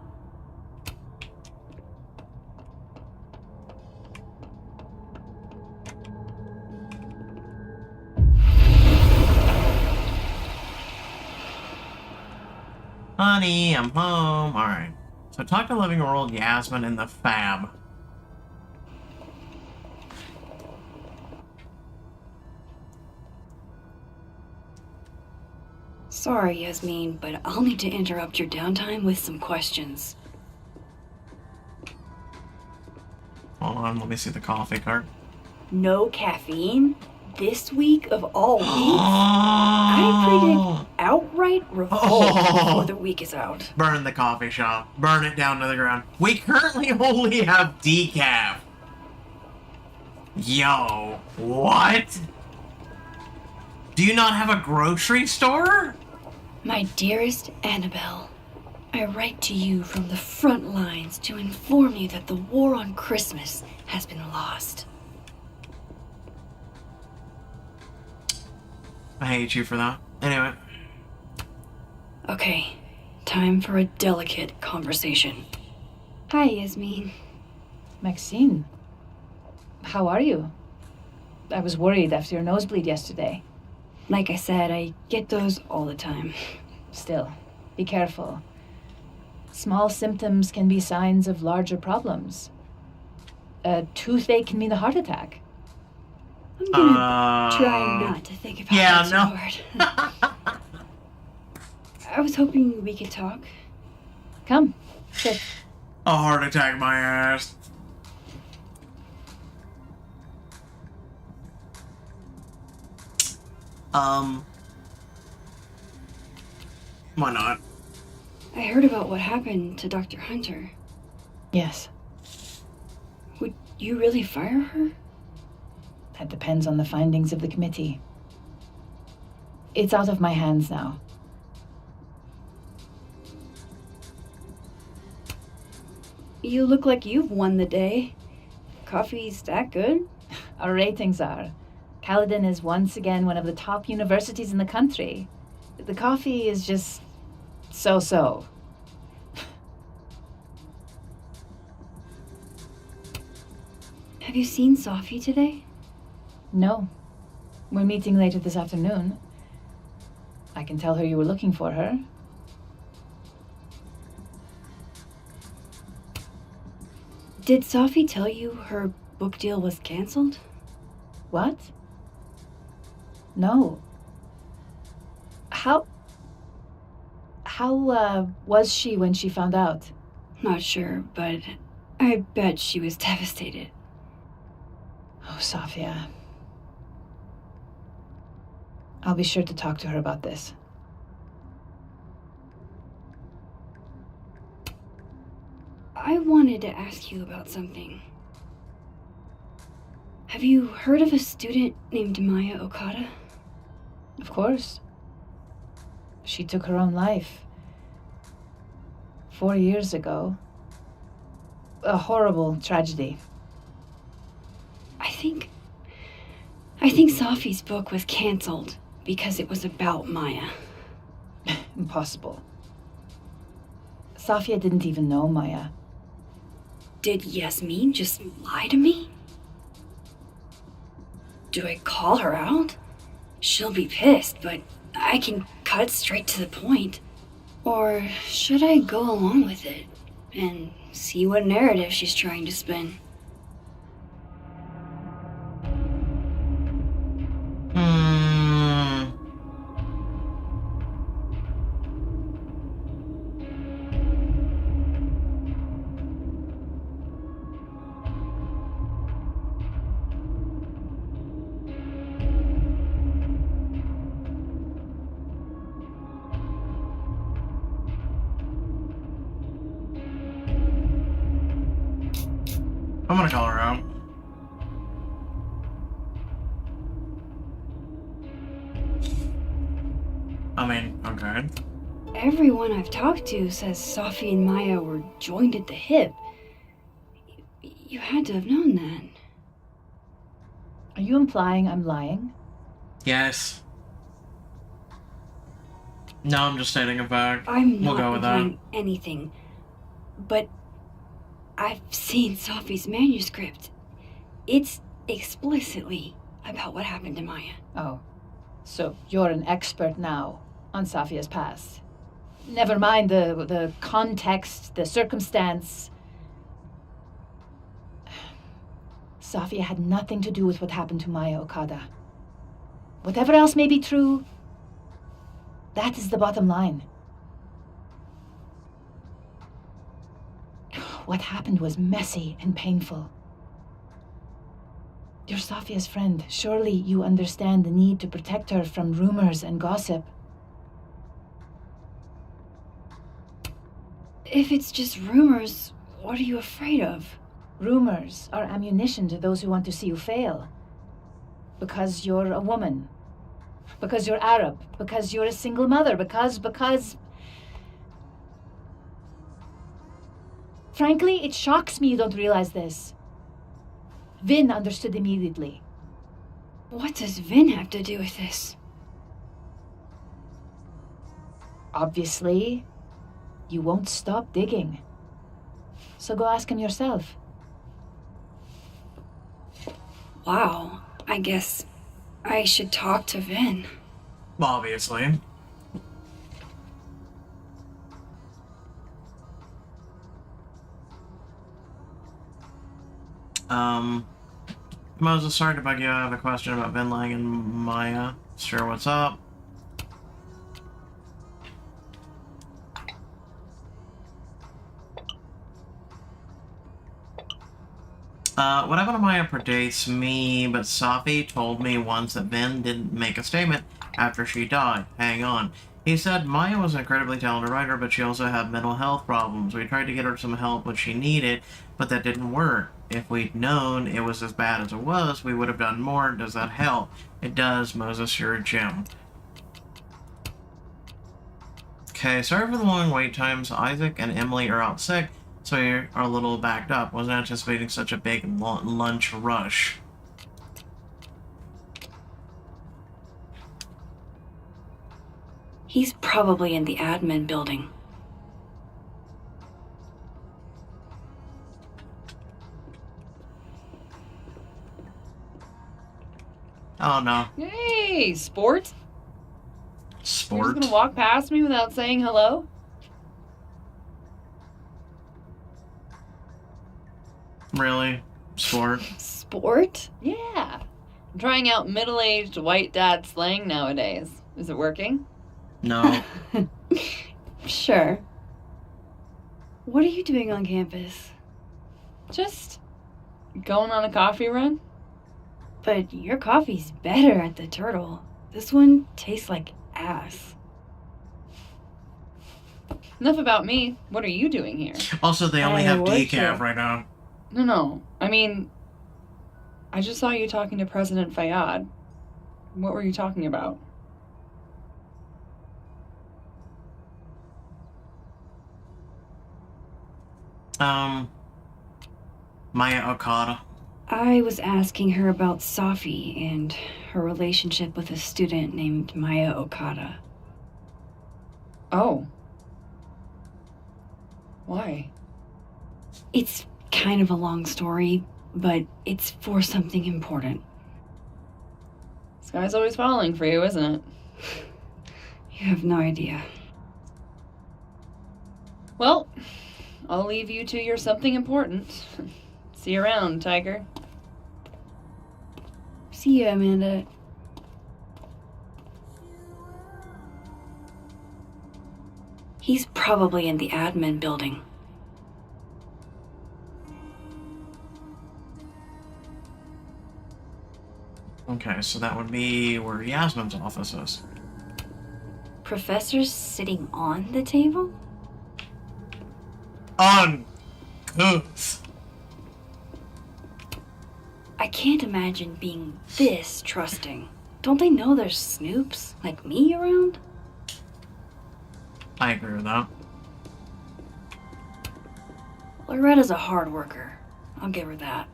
money, I'm home. Alright. So talk to living-year-old Yasmin in the Fab. Sorry, Yasmin, but I'll need to interrupt your downtime with some questions. Hold on, let me see the coffee cart. No caffeine? This week of all weeks? I predict outright revolt before the week is out. Burn the coffee shop. Burn it down to the ground. We currently only have decaf. Yo, what? Do you not have a grocery store? My dearest Annabelle, I write to you from the front lines to inform you that the war on Christmas has been lost. I hate you for that. Anyway. Okay, time for a delicate conversation. Hi, Yasmin. Maxine, how are you? I was worried after your nosebleed yesterday. Like I said, I get those all the time. Still, be careful. Small symptoms can be signs of larger problems. A toothache can mean a heart attack. I'm gonna try not to think about that too hard. I was hoping we could talk. Come, sit. A heart attack, my ass. Why not? I heard about what happened to Dr. Hunter. Yes, Would you really fire her? that depends on the findings of the committee. It's out of my hands now. You look like you've won the day. Coffee's that good? Our ratings are. Caledon is once again one of the top universities in the country. The coffee is just so-so. Have you seen Safi today? No. We're meeting later this afternoon. I can tell her you were looking for her. Did Safi tell you her book deal was canceled? What? No. How was she when she found out? Not sure, but I bet she was devastated. Oh, Safia. I'll be sure to talk to her about this. I wanted to ask you about something. Have you heard of a student named Maya Okada? Of course. She took her own life. 4 years ago. A horrible tragedy. I think Safi's book was canceled because it was about Maya. Impossible. Safia didn't even know Maya. Did Yasmin just lie to me? Do I call her out? She'll be pissed, but I can cut straight to the point. Or should I go along with it and see what narrative she's trying to spin? I'm gonna call her out. I mean, okay. Everyone I've talked to says Safi and Maya were joined at the hip. You had to have known that. Are you implying I'm lying? Yes. No, I'm just stating a fact. I'm We'll not go with that. implying anything. But I've seen Safi's manuscript. It's explicitly about what happened to Maya. Oh, so you're an expert now on Safia's past. Never mind the context, the circumstance. Safi had nothing to do with what happened to Maya Okada. Whatever else may be true, that is the bottom line. What happened was messy and painful. You're Safia's friend. Surely you understand the need to protect her from rumors and gossip. If it's just rumors, what are you afraid of? Rumors are ammunition to those who want to see you fail. Because you're a woman. Because you're Arab. Because you're a single mother. Because... Frankly, it shocks me you don't realize this. Vin understood immediately. What does Vin have to do with this? Obviously, you won't stop digging. So go ask him yourself. Wow, I guess I should talk to Vin. Obviously. Moses, sorry to bug you. I have a question about Vin Lang and Maya. Sure, what's up? What happened to Maya predates me, but Safi told me once that Vin didn't make a statement after she died. Hang on. He said Maya was an incredibly talented writer, but she also had mental health problems. We tried to get her some help when she needed, but that didn't work. If we'd known it was as bad as it was, we would have done more. Does that help? It does, Moses. You're a gem. Okay, sorry for the long wait times. Isaac and Emily are out sick, so we are a little backed up. Wasn't anticipating such a big lunch rush. He's probably in the admin building. Oh no. Hey, sport? You're Sport? just gonna walk past me without saying hello? Really? Sport? Sport? Yeah. I'm trying out middle-aged white dad slang nowadays. Is it working? No. Sure. What are you doing on campus? Just going on a coffee run? But your coffee's better at the Turtle. This one tastes like ass. Enough about me. What are you doing here? Also, they only I have work decaf here. right now. No. I mean, I just saw you talking to President Fayyad. What were you talking about? Maya Okada. I was asking her about Safi and her relationship with a student named Maya Okada. Oh. Why? It's kind of a long story, but it's for something important. Sky's always falling for you, isn't it? You have no idea. Well, I'll leave you to your something important. See you around, Tiger. See you, Amanda. He's probably in the admin building. Okay, so that would be where Yasmin's office is. Professor's sitting on the table? Uncouth. I can't imagine being this trusting. Don't they know there's snoops like me around? I agree with that. Loretta's a hard worker. I'll give her that.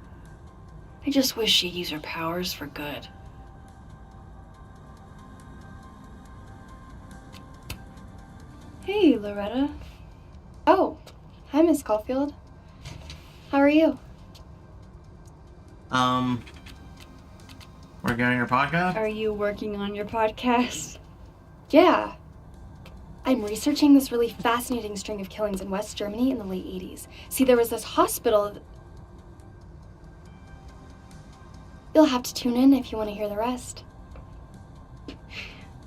I just wish she'd use her powers for good. Hey, Loretta. Oh, hi, Miss Caulfield. How are you? We're getting your podcast? Are you working on your podcast? Yeah. I'm researching this really fascinating string of killings in West Germany in the late 80s. See, there was this hospital. You'll have to tune in if you want to hear the rest.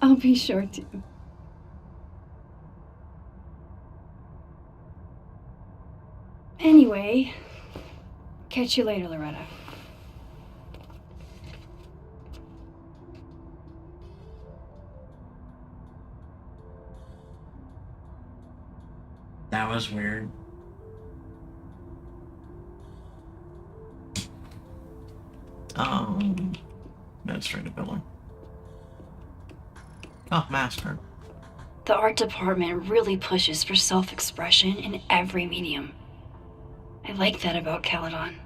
I'll be sure to. Anyway, catch you later, Loretta. That was weird. Administrative building. Oh, master. The art department really pushes for self-expression in every medium. I like that about Caledon.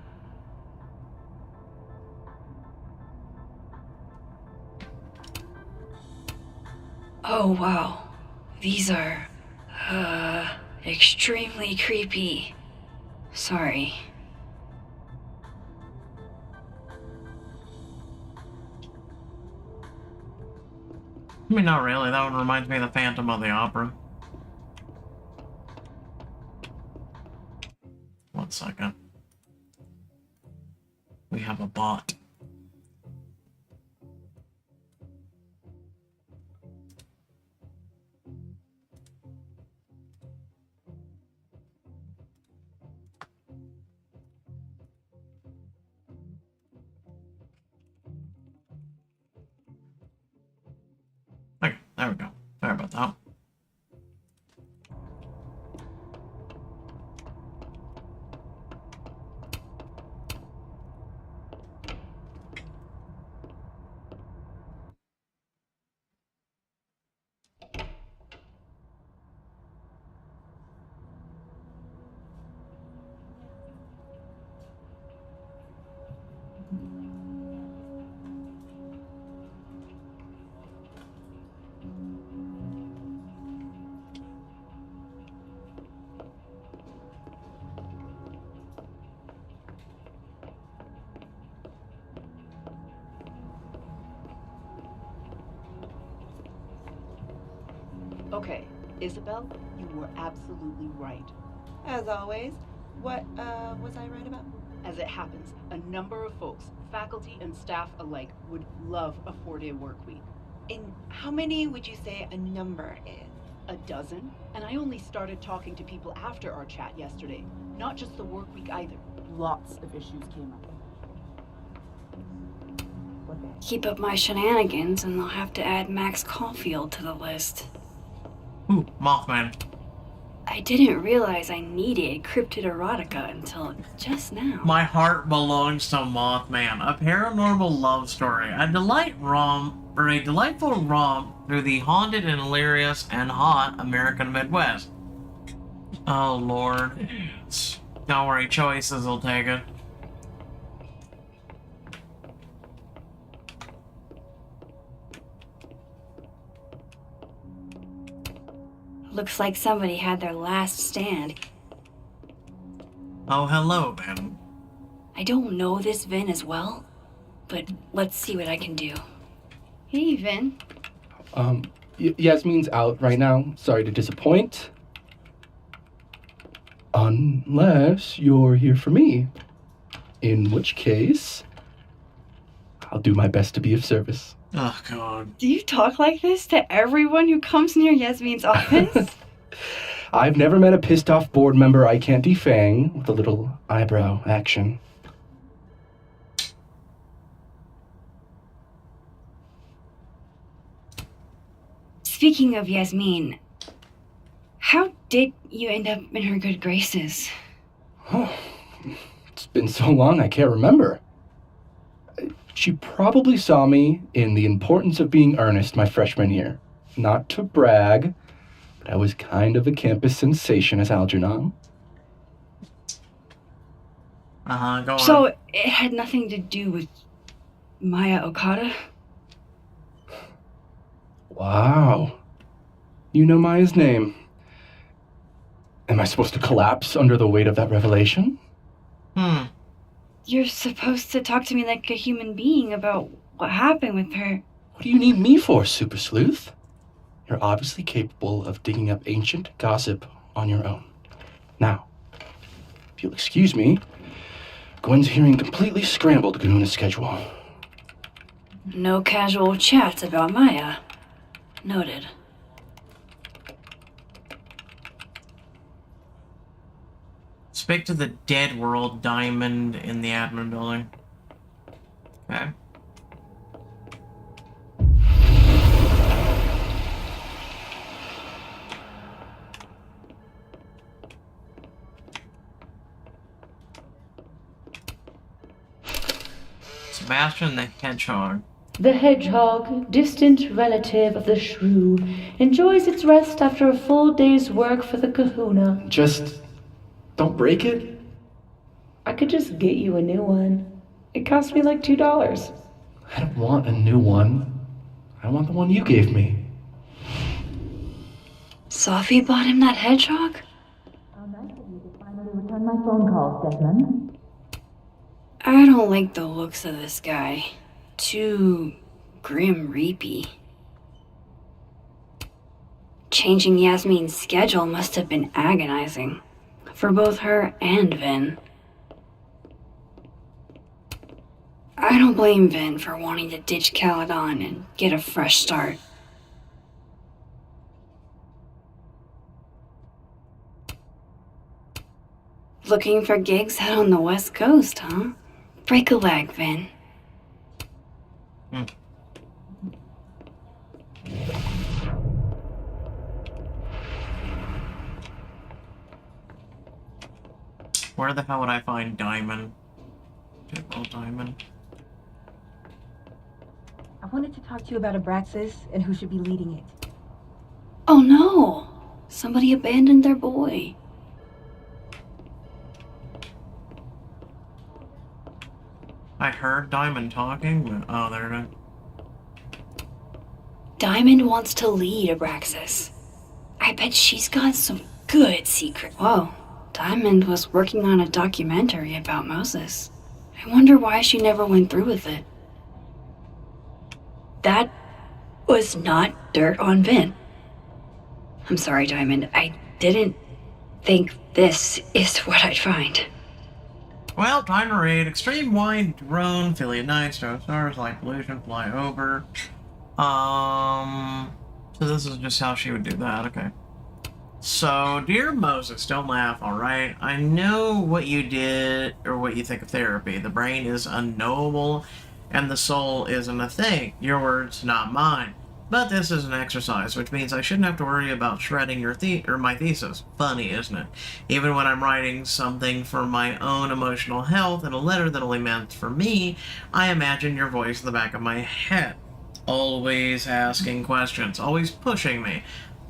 Oh, wow. These are, extremely creepy. Sorry. I mean, not really. That one reminds me of the Phantom of the Opera. One second. We have a bot. Okay, there we go. Sorry about that. Okay, Isabel, you were absolutely right. As always. What, was I right about? As it happens, a number of folks, faculty and staff alike, would love a 4-day work week. And how many would you say a number is? A dozen, and I only started talking to people after our chat yesterday. Not just the work week either. Lots of issues came up. Keep up my shenanigans and I'll have to add Max Caulfield to the list. Ooh, Mothman. I didn't realize I needed cryptid erotica until just now. My heart belongs to Mothman, a paranormal love story, a delightful romp through the haunted and hilarious and hot American Midwest. Oh Lord. Don't worry, choices will take it. Looks like somebody had their last stand. Oh, hello, Vin. I don't know this Vin as well, but let's see what I can do. Hey, Vin. Yasmin's out right now. Sorry to disappoint. Unless you're here for me. In which case, I'll do my best to be of service. Oh, God. Do you talk like this to everyone who comes near Yasmin's office? I've never met a pissed off board member I can't defang with a little eyebrow action. Speaking of Yasmin, how did you end up in her good graces? Oh, it's been so long I can't remember. She probably saw me in The Importance of Being Earnest my freshman year. Not to brag, but I was kind of a campus sensation as Algernon. Go on. So it had nothing to do with Maya Okada? Wow. You know Maya's name. Am I supposed to collapse under the weight of that revelation? You're supposed to talk to me like a human being about what happened with her. What do you need me for, Super Sleuth? You're obviously capable of digging up ancient gossip on your own. Now, if you'll excuse me, Gwen's hearing completely scrambled Ganuna's schedule. No casual chats about Maya. Noted. Speak to the Dead World Diamond in the admin building. Okay. Sebastian the Hedgehog. The hedgehog, distant relative of the shrew, enjoys its rest after a full day's work for the kahuna. Just don't break it. I could just get you a new one. It cost me like $2. I don't want a new one. I want the one you gave me. Safi bought him that hedgehog? How nice of you to finally return my phone calls, Desmond. I don't like the looks of this guy. Too grim reapy. Changing Yasmin's schedule must have been agonizing. For both her and Vin. I don't blame Vin for wanting to ditch Caledon and get a fresh start. Looking for gigs out on the West Coast, huh? Break a leg, Vin. Where the hell would I find Diamond? Diamond. I wanted to talk to you about Abraxas and who should be leading it. Oh no! Somebody abandoned their boy. I heard Diamond talking, but oh, there it is. Diamond wants to lead Abraxas. I bet she's got some good secret. Whoa, Diamond was working on a documentary about Moses. I wonder why she never went through with it. That was not dirt on Vin. I'm sorry, Diamond. I didn't think this is what I'd find. Well, time to read. Extreme wide drone, Philly at night, stars, light pollution, fly over. So this is just how she would do that, okay. So, dear Moses, don't laugh, alright? I know what you did, or what you think of therapy. The brain is unknowable, and the soul isn't a thing. Your words, not mine. But this is an exercise, which means I shouldn't have to worry about shredding your my thesis. Funny, isn't it? Even when I'm writing something for my own emotional health in a letter that only meant for me, I imagine your voice in the back of my head. Always asking questions, always pushing me.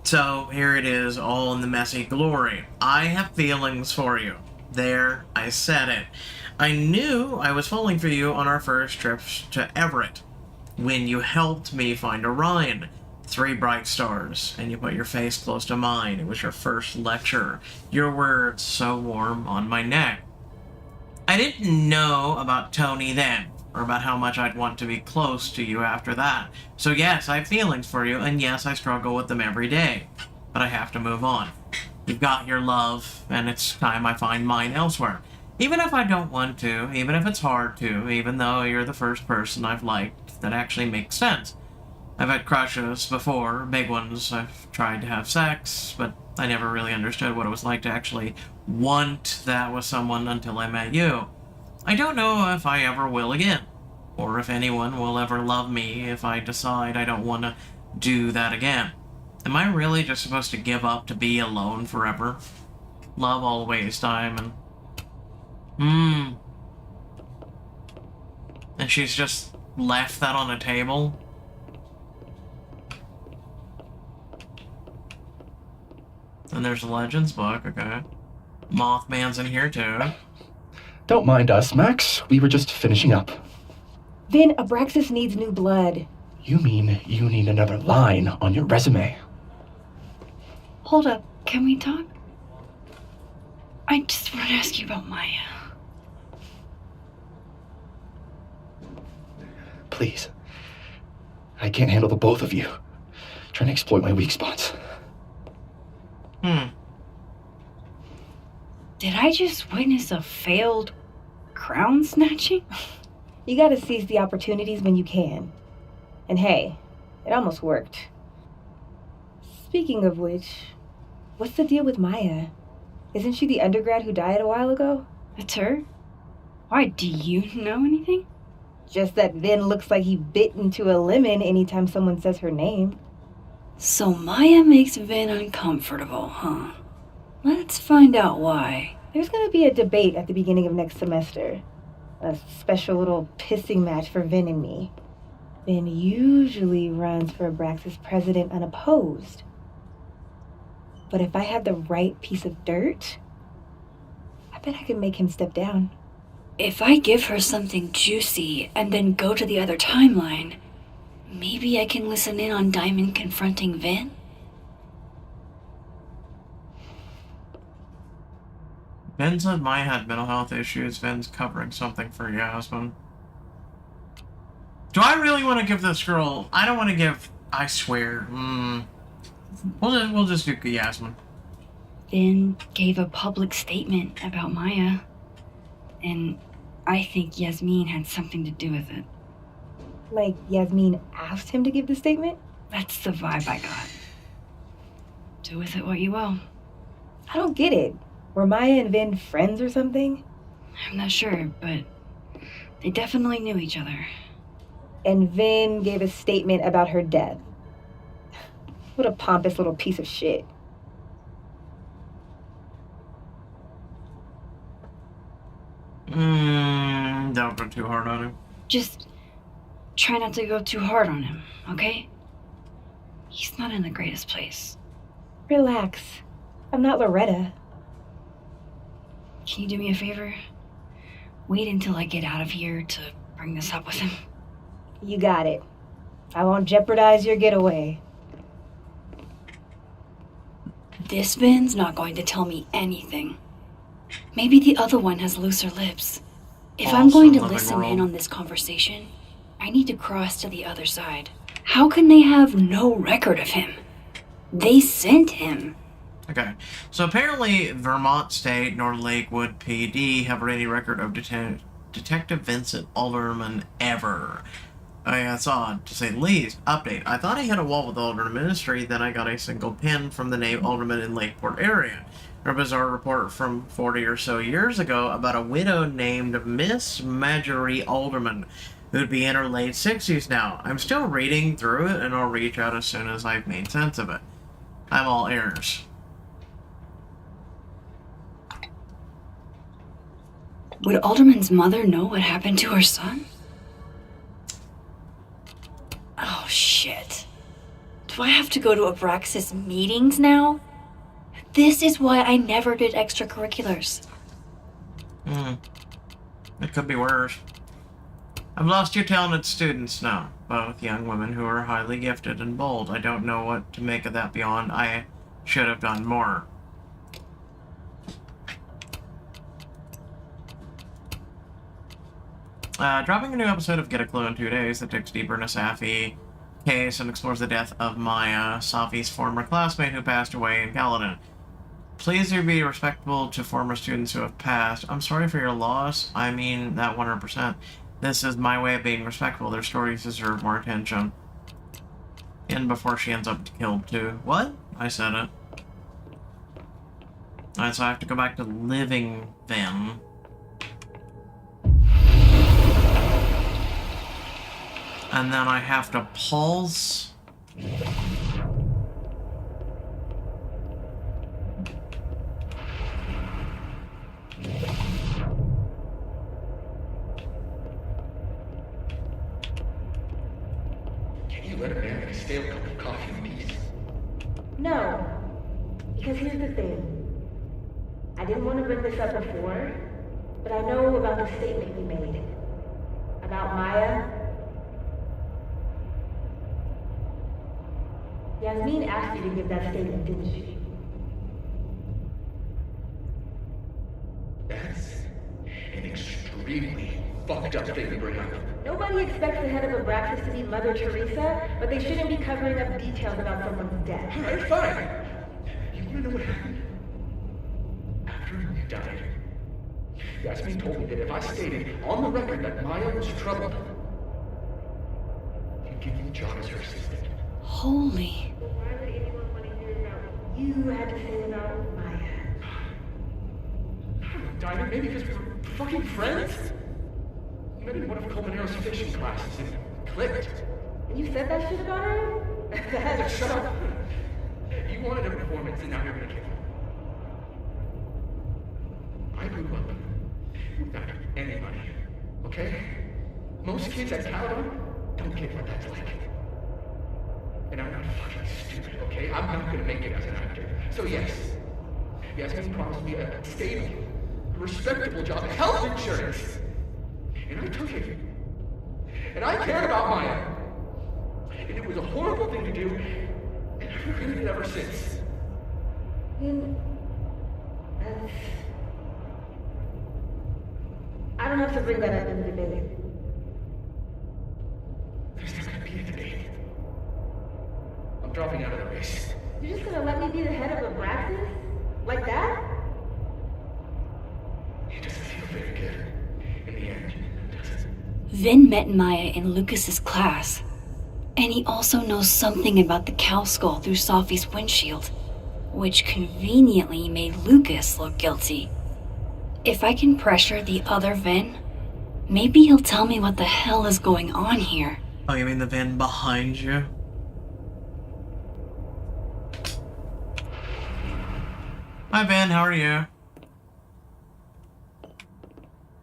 So here it is, all in the messy glory. I have feelings for you. There, I said it. I knew I was falling for you on our first trip to Everett, when you helped me find Orion. 3 bright stars, and you put your face close to mine. It was your first lecture. Your words so warm on my neck. I didn't know about Tony then, or about how much I'd want to be close to you after that. So yes, I have feelings for you, and yes, I struggle with them every day. But I have to move on. You've got your love, and it's time I find mine elsewhere. Even if I don't want to, even if it's hard to, even though you're the first person I've liked that actually makes sense. I've had crushes before, big ones. I've tried to have sex, but I never really understood what it was like to actually want that with someone until I met you. I don't know if I ever will again, or if anyone will ever love me if I decide I don't want to do that again. Am I really just supposed to give up to be alone forever? Love always, Diamond. And she's just left that on a table? And there's a Legends book, okay. Mothman's in here too. Don't mind us, Max. We were just finishing up. Then Abraxas needs new blood. You mean you need another line on your resume? Hold up, can we talk? I just want to ask you about Maya. Please. I can't handle the both of you. trying to exploit my weak spots. Did I just witness a failed crown snatching? You gotta seize the opportunities when you can. And hey, it almost worked. Speaking of which, what's the deal with Maya? Isn't she the undergrad who died a while ago? That's her? Why, do you know anything? Just that Vin looks like he bit into a lemon anytime someone says her name. So Maya makes Vin uncomfortable, huh? Let's find out why. There's gonna be a debate at the beginning of next semester. A special little pissing match for Vin and me. Vin usually runs for Abraxas president unopposed. But if I had the right piece of dirt, I bet I could make him step down. If I give her something juicy and then go to the other timeline, maybe I can listen in on Diamond confronting Vin? Vin said Maya had mental health issues. Vin's covering something for Yasmin. Do I really want to give this girl... I don't want to give... I swear. We'll just do Yasmin. Vin gave a public statement about Maya. And I think Yasmin had something to do with it. Like Yasmin asked him to give the statement? That's the vibe I got. Do with it what you will. I don't get it. Were Maya and Vin friends or something? I'm not sure, but they definitely knew each other. And Vin gave a statement about her death. What a pompous little piece of shit. Don't go too hard on him. Just try not to go too hard on him, okay? He's not in the greatest place. Relax. I'm not Loretta. Can you do me a favor? Wait until I get out of here to bring this up with him. You got it. I won't jeopardize your getaway. This Vin's not going to tell me anything. Maybe the other one has looser lips. If I'm going to listen in on this conversation, I need to cross to the other side. How can they have no record of him? They sent him. Okay, so apparently Vermont State nor Lakewood PD have any record of Detective Vincent Alderman ever. That's odd, to say the least. Update. I thought I had a wall with Alderman Ministry, then I got a single pin from the name Alderman in Lakeport area. A bizarre report from 40 or so years ago about a widow named Miss Marjorie Alderman, who'd be in her late 60s now. I'm still reading through it, and I'll reach out as soon as I've made sense of it. I'm all ears. Would Alderman's mother know what happened to her son? Oh, shit. Do I have to go to Abraxas meetings now? This is why I never did extracurriculars. It could be worse. I've lost two talented students now, both young women who are highly gifted and bold. I don't know what to make of that beyond I should have done more. Dropping a new episode of Get a Clue in 2 days that digs deeper into Safi case and explores the death of Maya, Safi's former classmate who passed away in Caledon. Please do be respectful to former students who have passed. I'm sorry for your loss. I mean that 100%. This is my way of being respectful. Their stories deserve more attention. And before she ends up killed too. What? I said it. Alright, so I have to go back to living them. And then I have to pulse. Can you let a man get a stale cup of coffee in peace? No. Because here's the thing. I didn't want to bring this up before, but I know about the statement you made. About Maya. Yasmin asked you to give that statement, didn't she? That's an extremely fucked up thing to bring up. Nobody expects the head of Abraxas to be Mother Teresa, but they shouldn't be covering up details about someone's death. Alright, fine. You wanna know what happened? After you died, Yasmin told me that if I stated on the record that Maya was troubled, he'd give me the job as her assistant. Holy. Why would anyone want to hear about what you had to say about Maya? I don't know, Diamond, maybe because we were fucking friends? We met in one of Colmenaro's fiction classes and it clicked. And you said that shit about her? Shut up. You wanted a performance and now you're gonna kill it. I grew up without any money, okay? Most kids at Caledon don't get what that's like. And I'm not fucking stupid, okay? I'm not gonna make it as an actor. So yes, Yasmin promised me a stable, respectable job, health insurance. And I took it. And I cared about Maya. And it was a horrible thing to do, and I've regretted it ever since. I don't have to bring that up in the debate. There's not gonna be a debate. I'm dropping out of the race. You're just gonna let me be the head of Abraxas? Like that? It doesn't feel very good in the end, does it? Vin met Maya in Lucas's class. And he also knows something about the cow skull through Safi's windshield, which conveniently made Lucas look guilty. If I can pressure the other Vin, maybe he'll tell me what the hell is going on here. Oh, you mean the Vin behind you? Hi, Vin, how are you?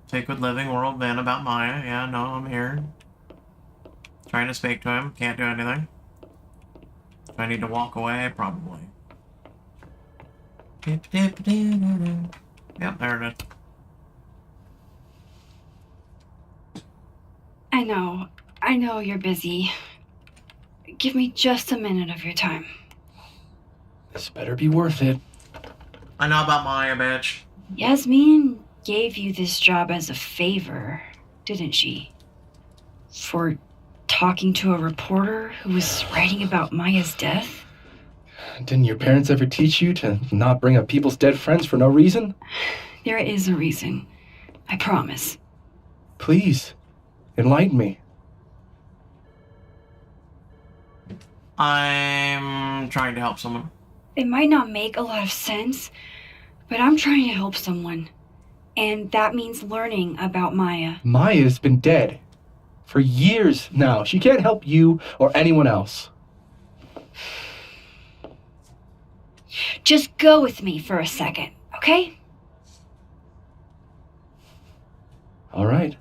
Take with Living World Vin about Maya. Yeah, no, I'm here. Trying to speak to him. Can't do anything. Do I need to walk away? Probably. Yep, there it is. I know you're busy. Give me just a minute of your time. This better be worth it. I know about Maya, bitch. Yasmin gave you this job as a favor, didn't she? For talking to a reporter who was writing about Maya's death? Didn't your parents ever teach you to not bring up people's dead friends for no reason? There is a reason. I promise. Please, enlighten me. I'm trying to help someone. It might not make a lot of sense, but I'm trying to help someone. And that means learning about Maya. Maya's been dead for years now. She can't help you or anyone else. Just go with me for a second, okay? All right.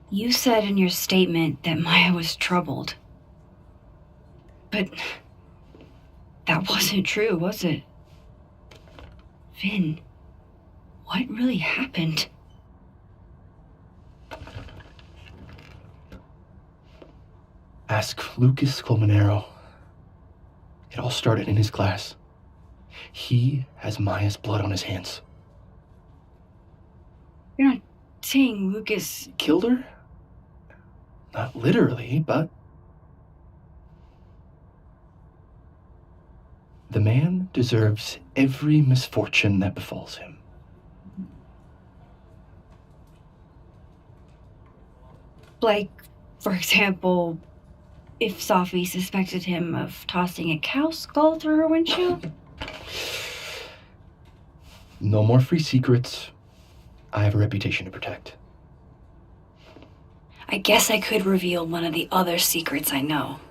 You said in your statement that Maya was troubled. But that wasn't true, was it? Vin, what really happened? Ask Lucas Colmenero. It all started in his class. He has Maya's blood on his hands. You're not saying Lucas Killed her? Not literally, but... The man deserves every misfortune that befalls him. Like, for example, if Safi suspected him of tossing a cow skull through her windshield? No more free secrets. I have a reputation to protect. I guess I could reveal one of the other secrets I know.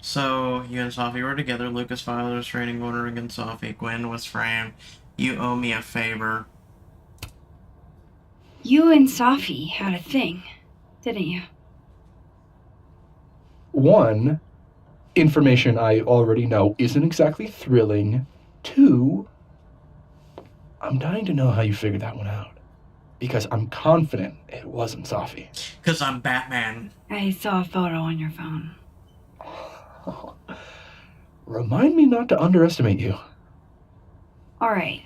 So, you and Safi were together. Lucas filed a restraining order against Safi. Gwen was framed. You owe me a favor. You and Safi had a thing, didn't you? One, information I already know isn't exactly thrilling. Two, I'm dying to know how you figured that one out. Because I'm confident it wasn't Safi. Because I'm Batman. I saw a photo on your phone. Remind me not to underestimate you. All right.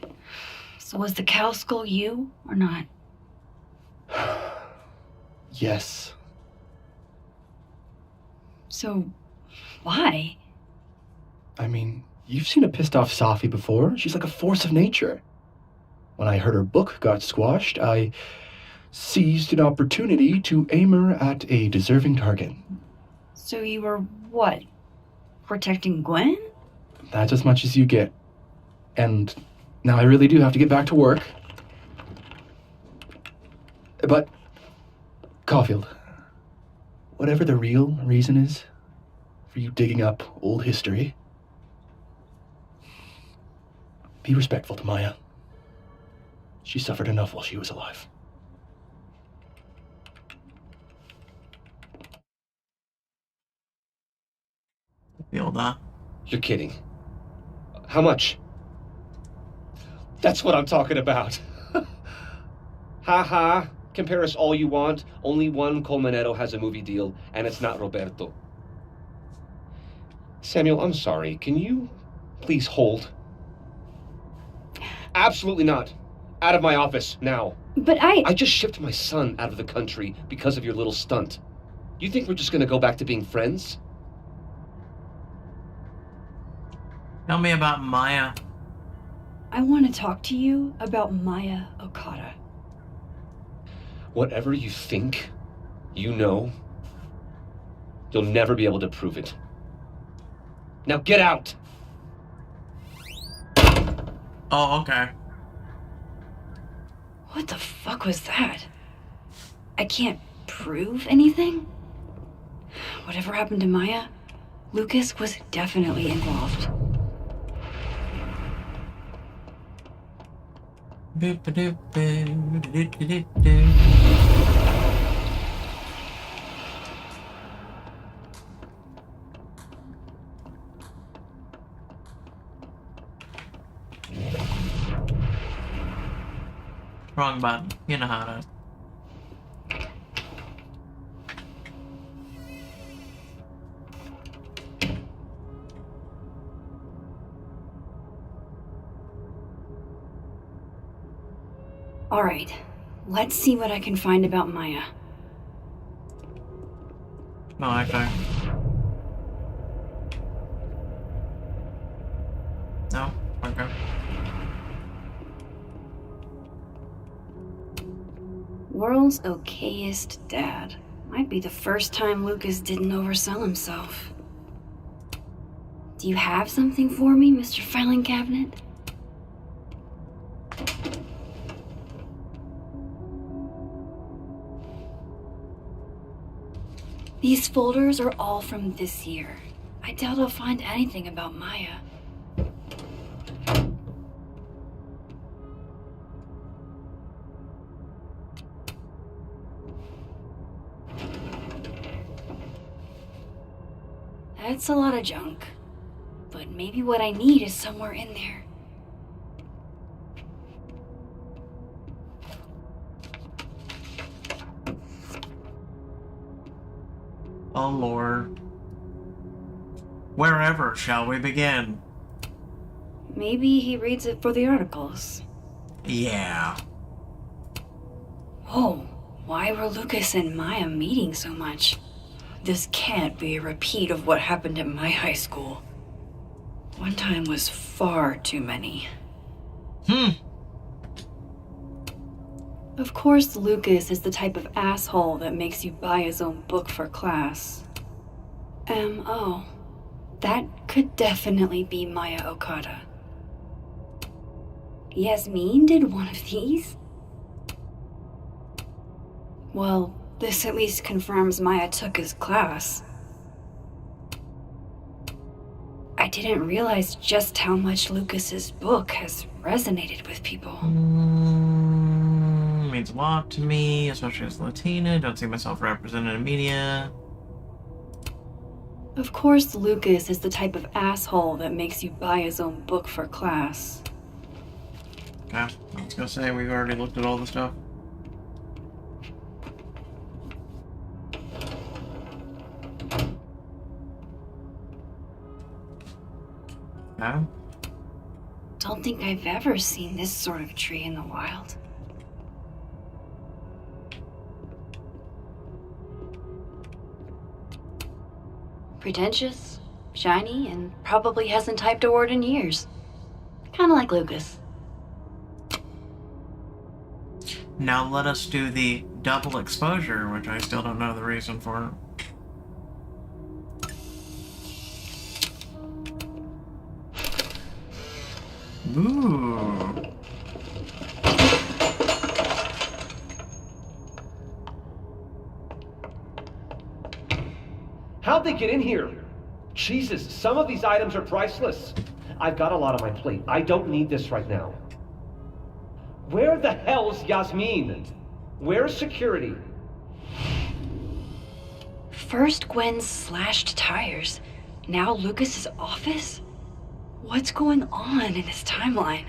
So was the cow skull you or not? Yes. So, why? I mean, you've seen a pissed off Safi before. She's like a force of nature. When I heard her book got squashed, I seized an opportunity to aim her at a deserving target. So you were what? Protecting Gwen? That's as much as you get. And now I really do have to get back to work. But, Caulfield, whatever the real reason is for you digging up old history, be respectful to Maya. She suffered enough while she was alive. Feel that? You're kidding. How much? That's what I'm talking about. Ha ha. Compare us all you want. Only one Colmanetto has a movie deal, and it's not Roberto. Samuel, I'm sorry. Can you please hold? Absolutely not. Out of my office, now. But I just shipped my son out of the country because of your little stunt. You think we're just gonna go back to being friends? Tell me about Maya. I want to talk to you about Maya Okada. Whatever you think, you know, you'll never be able to prove it. Now get out! Oh, okay. What the fuck was that? I can't prove anything? Whatever happened to Maya, Lucas was definitely involved. Wrong button. You know how to. All right, let's see what I can find about Maya. No, okay. No? Okay. World's okayest dad. Might be the first time Lucas didn't oversell himself. Do you have something for me, Mr. Filing Cabinet? These folders are all from this year. I doubt I'll find anything about Maya. That's a lot of junk. But maybe what I need is somewhere in there. Oh, Lord. Wherever shall we begin? Maybe he reads it for the articles. Yeah. Whoa, why were Lucas and Maya meeting so much? This can't be a repeat of what happened at my high school. One time was far too many. Of course, Lucas is the type of asshole that makes you buy his own book for class. M.O. That could definitely be Maya Okada. Yasmin did one of these? Well, this at least confirms Maya took his class. I didn't realize just how much Lucas's book has resonated with people. Means a lot to me, especially as Latina. Don't see myself represented in media. Of course, Lucas is the type of asshole that makes you buy his own book for class. Okay, I was gonna say, we've already looked at all the stuff. Okay. Don't think I've ever seen this sort of tree in the wild. Pretentious, shiny, and probably hasn't typed a word in years. Kinda like Lucas. Now let us do the double exposure, which I still don't know the reason for. Ooh. How'd they get in here? Jesus, some of these items are priceless. I've got a lot on my plate. I don't need this right now. Where the hell's Yasmin? Where's security? First Gwen's slashed tires, now Lucas's office? What's going on in his timeline?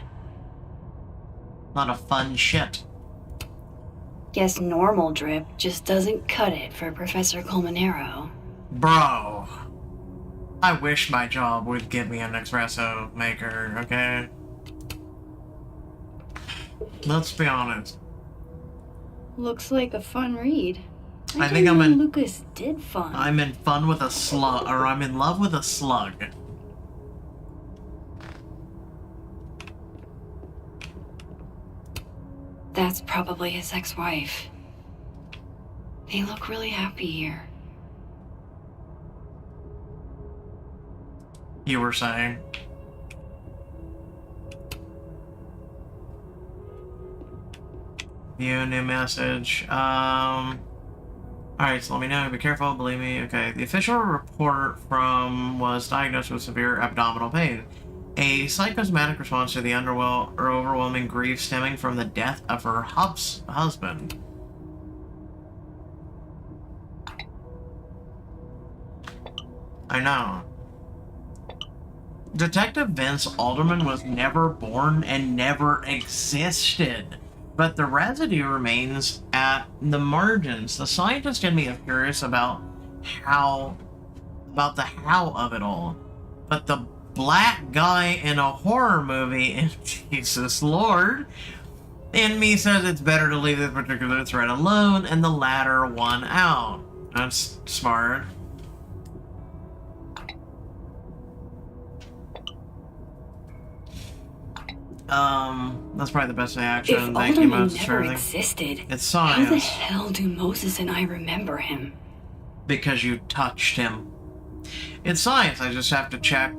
Lot of fun shit. Guess normal drip just doesn't cut it for Professor Colmenero. Bro. I wish my job would get me an espresso maker, okay? Let's be honest. Looks like a fun read. I think I'm in... Lucas did fun. I'm in fun with a slug, or I'm in love with a slug. That's probably his ex-wife. They look really happy here. You were saying? View new message. Alright, so let me know. Be careful, believe me. Okay, the official report was diagnosed with severe abdominal pain. A psychosomatic response to the overwhelming grief stemming from the death of her husband. I know. Detective Vince Alderman was never born and never existed, but the residue remains at the margins. The scientist in me is curious about the how of it all, but the black guy in a horror movie, and Jesus Lord, in me says it's better to leave this particular thread alone and the latter one out. That's smart. That's probably the best reaction. If Thank you, Alderman Moses. never existed, It's how the science. hell do Moses and I remember him? Because you touched him. It's science. I just have to check.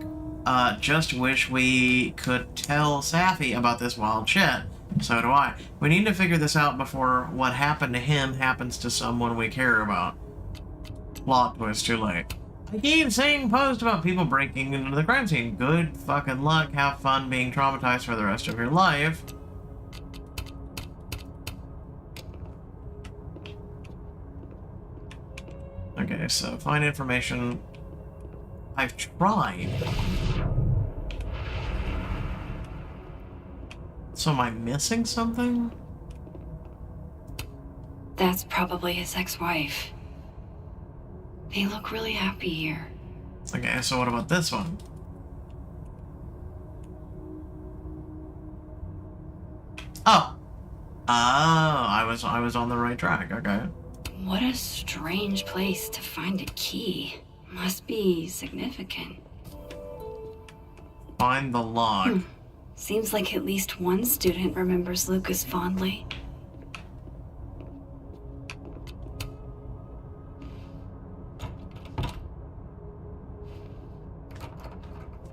Just wish we could tell Safi about this wild shit. So do I. We need to figure this out before what happened to him happens to someone we care about. Plot twist, too late. I keep seeing posts about people breaking into the crime scene. Good fucking luck. Have fun being traumatized for the rest of your life. Okay, so find information. I've tried. So am I missing something? That's probably his ex-wife. They look really happy here. Okay, so what about this one? Oh! Oh, I was on the right track, okay. What a strange place to find a key. Must be significant. Find the log. Seems like at least one student remembers Lucas fondly.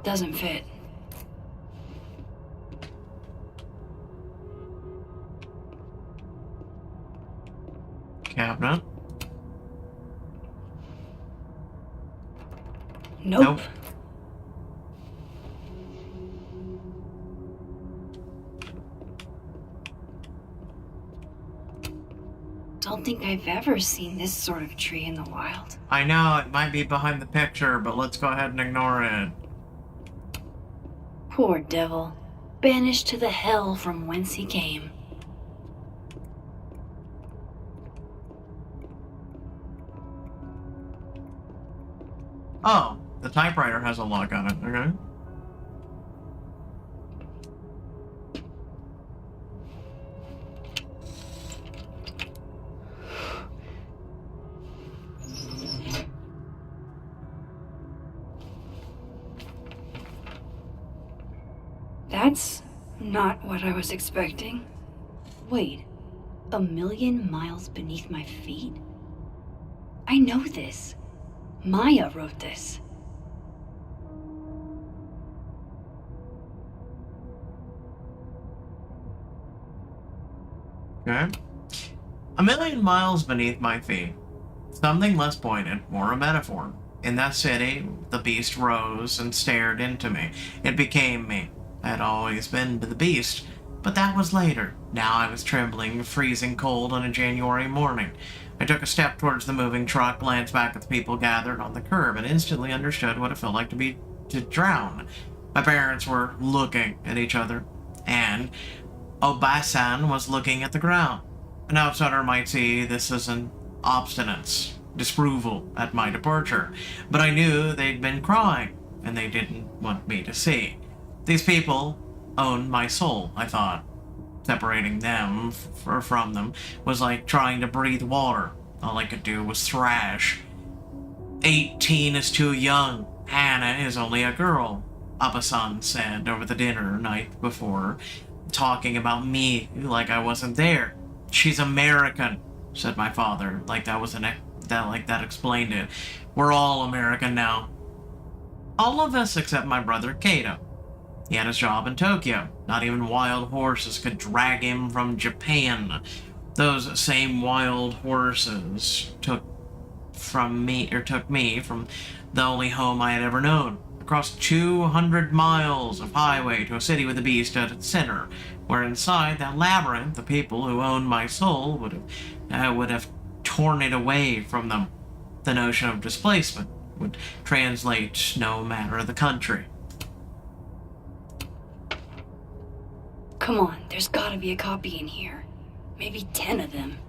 Doesn't fit. Cabinet. Nope. Don't think I've ever seen this sort of tree in the wild. I know, it might be behind the picture, but let's go ahead and ignore it. Poor devil. Banished to the hell from whence he came. Oh, the typewriter has a lock on it, okay. That's not what I was expecting. Wait, 1,000,000 miles beneath my feet? I know this. Maya wrote this. Okay. 1,000,000 miles beneath my feet. Something less poignant, more a metaphor. In that city, the beast rose and stared into me. It became me. I had always been the beast, but that was later. Now I was trembling, freezing cold on a January morning. I took a step towards the moving truck, glanced back at the people gathered on the curb, and instantly understood what it felt like to drown. My parents were looking at each other, and Obasan was looking at the ground. An outsider might see this as an obstinance, disapproval at my departure, but I knew they'd been crying, and they didn't want me to see. These people owned my soul, I thought. Separating them from them was like trying to breathe water. All I could do was thrash. 18 is too young. Hannah is only a girl, Abasan said over the dinner night before, talking about me like I wasn't there. She's American, said my father, like that explained it. We're all American now. All of us except my brother Kato. He had his job in Tokyo. Not even wild horses could drag him from Japan. Those same wild horses took me from the only home I had ever known. Across 200 miles of highway to a city with a beast at its center, where inside that labyrinth the people who owned my soul would have torn it away from them. The notion of displacement would translate no matter the country. Come on, there's gotta be a copy in here. Maybe 10 of them.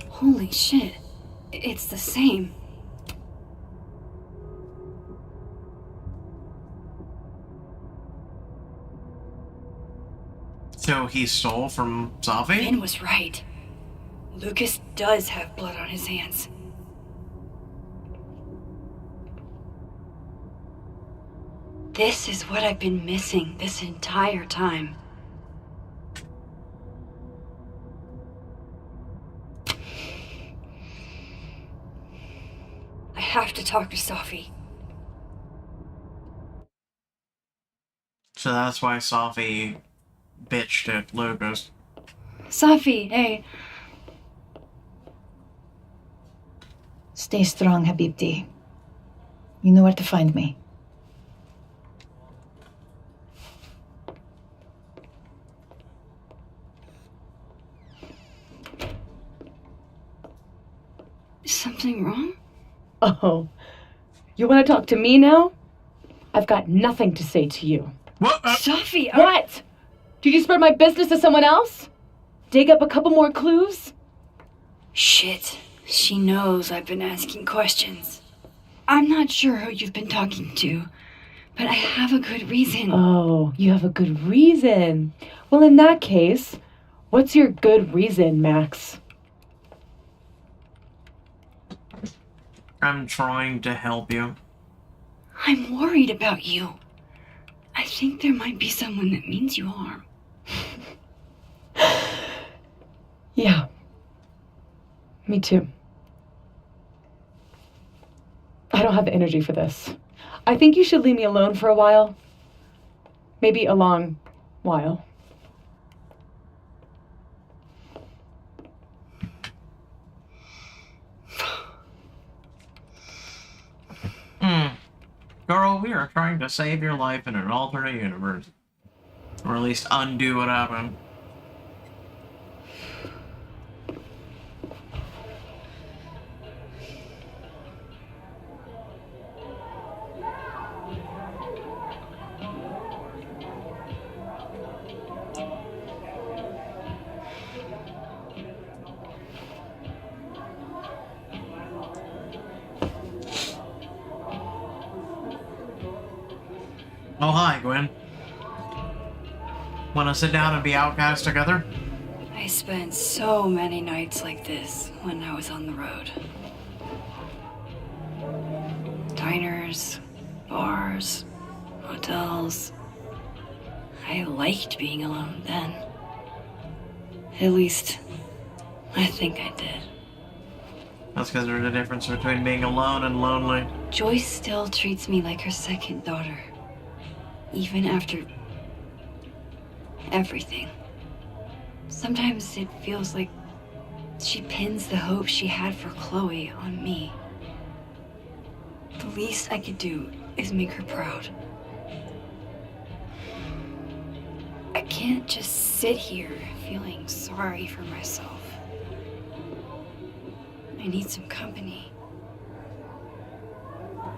Holy shit. It's the same. So he stole from Safi? Ben was right. Lucas does have blood on his hands. This is what I've been missing this entire time. I have to talk to Safi. So that's why Safi bitched at Lucas. Safi, hey. Stay strong, Habibti. You know where to find me. Is something wrong? Oh, you want to talk to me now? I've got nothing to say to you. What? Safi, What? Did you spread my business to someone else? Dig up a couple more clues? Shit. She knows I've been asking questions. I'm not sure who you've been talking to, but I have a good reason. Oh, you have a good reason. Well, in that case, what's your good reason, Max? I'm trying to help you. I'm worried about you. I think there might be someone that means you harm. Yeah. Me too. I don't have the energy for this. I think you should leave me alone for a while. Maybe a long while. Girl, we are trying to save your life in an alternate universe. Or at least undo what happened. Oh, hi, Gwen. Want to sit down and be outcast together? I spent so many nights like this when I was on the road. Diners, bars, hotels. I liked being alone then. At least, I think I did. That's because there's a difference between being alone and lonely. Joyce still treats me like her second daughter. Even after everything. Sometimes it feels like she pins the hope she had for Chloe on me. The least I could do is make her proud. I can't just sit here feeling sorry for myself. I need some company.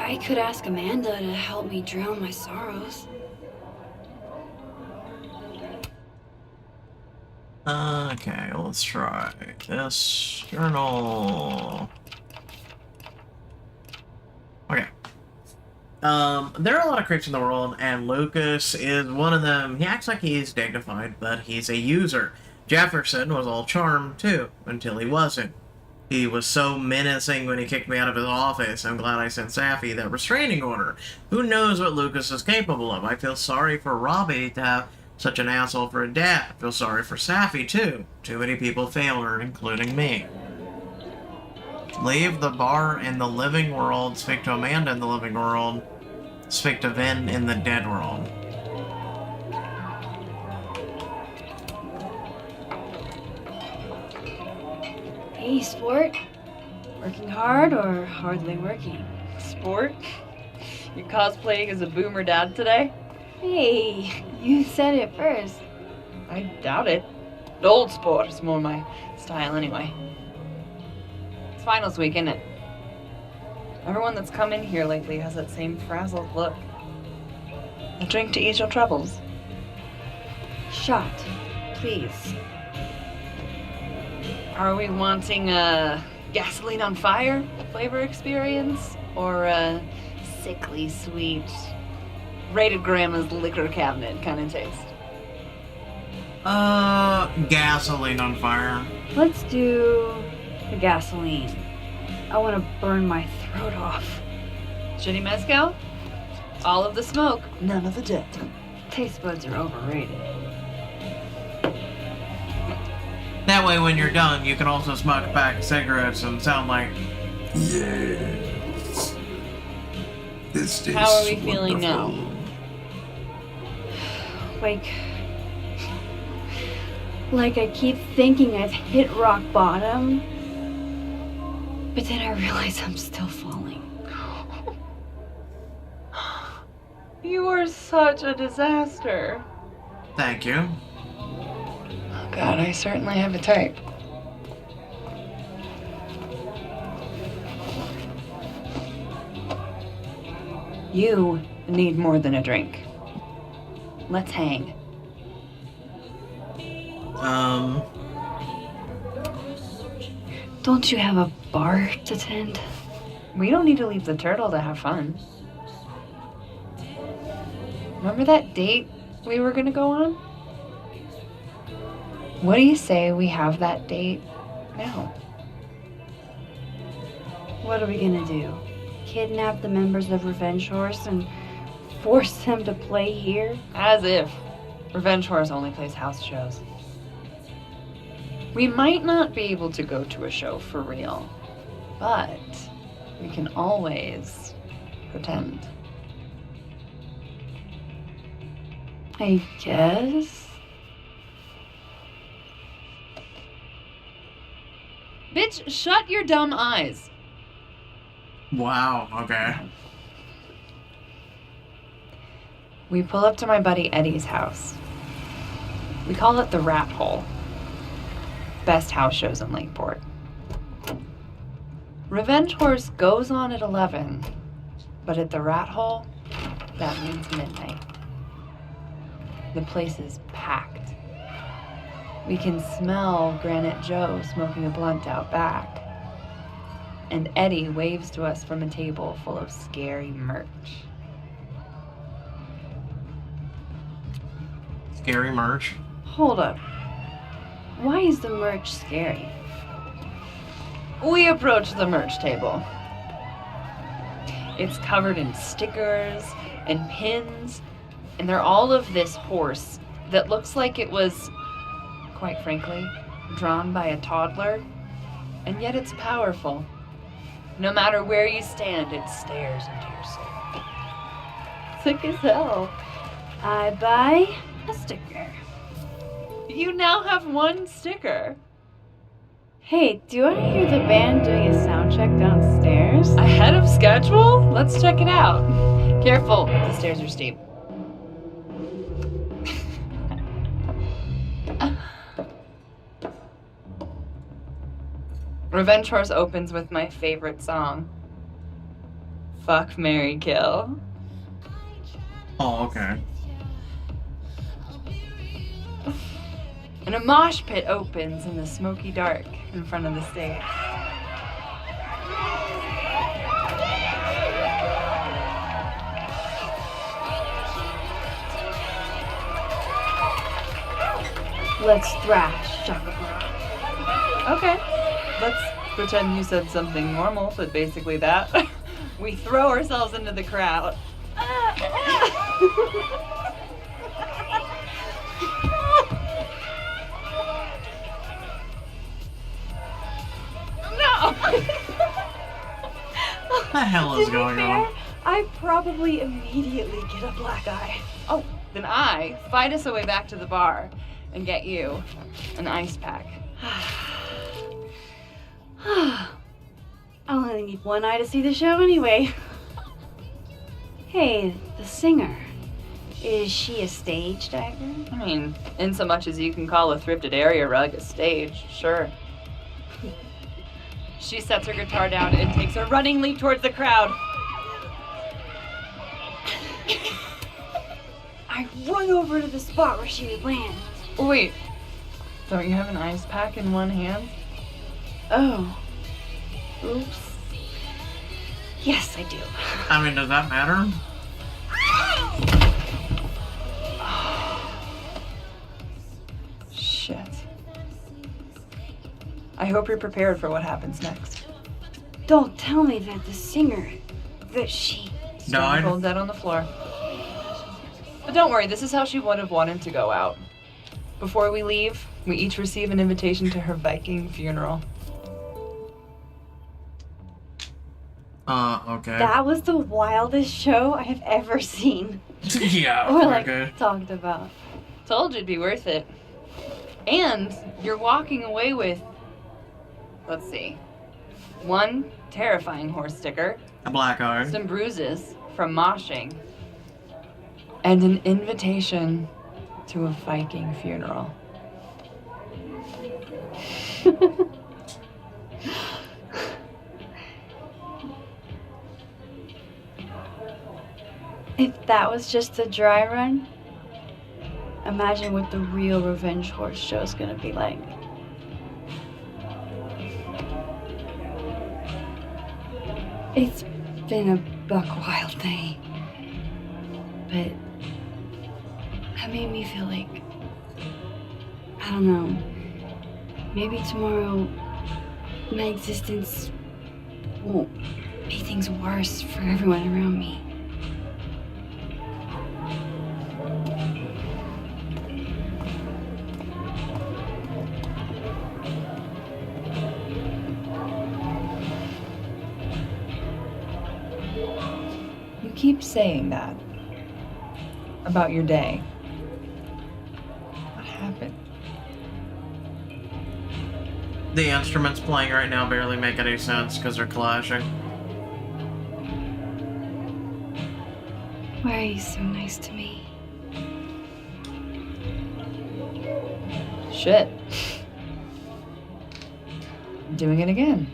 I could ask Amanda to help me drown my sorrows. Okay, let's try this journal. Okay. There are a lot of creeps in the world, and Lucas is one of them. He acts like he's dignified, but he's a user. Jefferson was all charm, too, until he wasn't. He was so menacing when he kicked me out of his office. I'm glad I sent Safi that restraining order. Who knows what Lucas is capable of? I feel sorry for Robbie to have such an asshole for a dad. I feel sorry for Safi, too. Too many people fail her, including me. Leave the bar in the living world. Speak to Amanda in the living world. Speak to Vin in the dead world. Hey, sport. Working hard or hardly working? Sport? You cosplaying as a boomer dad today? Hey, you said it first. I doubt it. Old sport is more my style anyway. It's finals week, isn't it? Everyone that's come in here lately has that same frazzled look. A drink to ease your troubles. Shot, please. Are we wanting a gasoline on fire flavor experience? Or a sickly sweet, rated grandma's liquor cabinet kind of taste? Gasoline on fire. Let's do the gasoline. I want to burn my throat off. Shitty mezcal? All of the smoke, none of the dirt. Taste buds are overrated. That way, when you're done, you can also smoke a pack of cigarettes and sound like, yes. This tastes How are we feeling now? Like I keep thinking I've hit rock bottom, but then I realize I'm still falling. You are such a disaster. Thank you. Oh God, I certainly have a type. You need more than a drink. Let's hang. Don't you have a bar to tend? We don't need to leave the turtle to have fun. Remember that date we were gonna go on? What do you say we have that date now? What are we gonna do? Kidnap the members of Revenge Horse and force them to play here? As if. Revenge Horse only plays house shows. We might not be able to go to a show for real, but we can always pretend. I guess. Bitch, shut your dumb eyes. Wow, okay. We pull up to my buddy Eddie's house. We call it the Rat Hole. Best house shows in Lakeport. Revenge Horse goes on at 11, but at the Rat Hole, that means midnight. The place is packed. We can smell Granite Joe smoking a blunt out back. And Eddie waves to us from a table full of scary merch. Scary merch? Hold up. Why is the merch scary? We approach the merch table. It's covered in stickers and pins, and they're all of this horse that looks like it was, quite frankly, drawn by a toddler, and yet it's powerful. No matter where you stand, it stares into your soul. Sick as hell. I buy a sticker. You now have one sticker. Hey, do I hear the band doing a sound check downstairs? Ahead of schedule? Let's check it out. Careful, the stairs are steep. Revenge Horse opens with my favorite song. Fuck, Marry, Kill. Oh, okay. And a mosh pit opens in the smoky dark in front of the stage. Let's thrash, Shaka. Okay. Let's pretend you said something normal, but basically that. We throw ourselves into the crowd. No! What the hell is going on? I probably immediately get a black eye. Oh, then I fight us a way back to the bar and get you an ice pack. I'll only need one eye to see the show anyway. Hey, the singer. Is she a stage diver? I mean, in so much as you can call a thrifted area rug a stage, sure. She sets her guitar down and takes a running leap towards the crowd. I run over to the spot where she would land. Wait, don't you have an ice pack in one hand? Oh. Oops. Yes, I do. I mean, does that matter? Shit. I hope you're prepared for what happens next. Don't tell me that the singer, that she... Stone cold dead on the floor. But don't worry, this is how she would have wanted to go out. Before we leave, we each receive an invitation to her Viking funeral. Okay. That was the wildest show I have ever seen. Yeah, or like okay. talked about. Told you it'd be worth it. And you're walking away with, let's see, one terrifying horse sticker, A black eye. some bruises from moshing, and an invitation to a Viking funeral. If that was just a dry run, imagine what the real Revenge Horse show is gonna be like. It's been a buck wild day, but that made me feel like, I don't know, maybe tomorrow my existence won't make things worse for everyone around me. You keep saying that about your day. What happened? The instruments playing right now barely make any sense because they're clashing. Why are you so nice to me? Shit. I'm doing it again.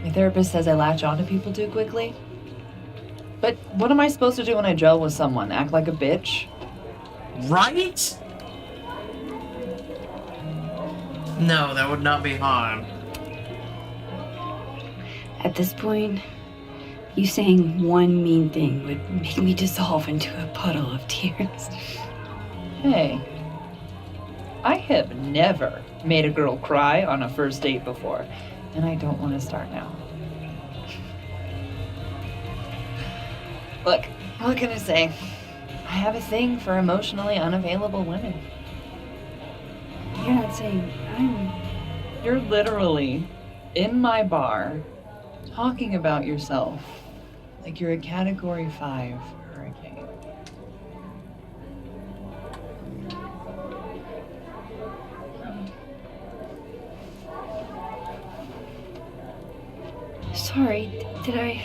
My therapist says I latch onto people too quickly. But what am I supposed to do when I gel with someone? Act like a bitch? Right? No, that would not be Han. At this point, you saying one mean thing would make me dissolve into a puddle of tears. Hey. I have never made a girl cry on a first date before, and I don't want to start now. Look, what can I say? I have a thing for emotionally unavailable women. You're not saying I'm... You're literally in my bar talking about yourself like you're a Category 5 hurricane. Sorry, did I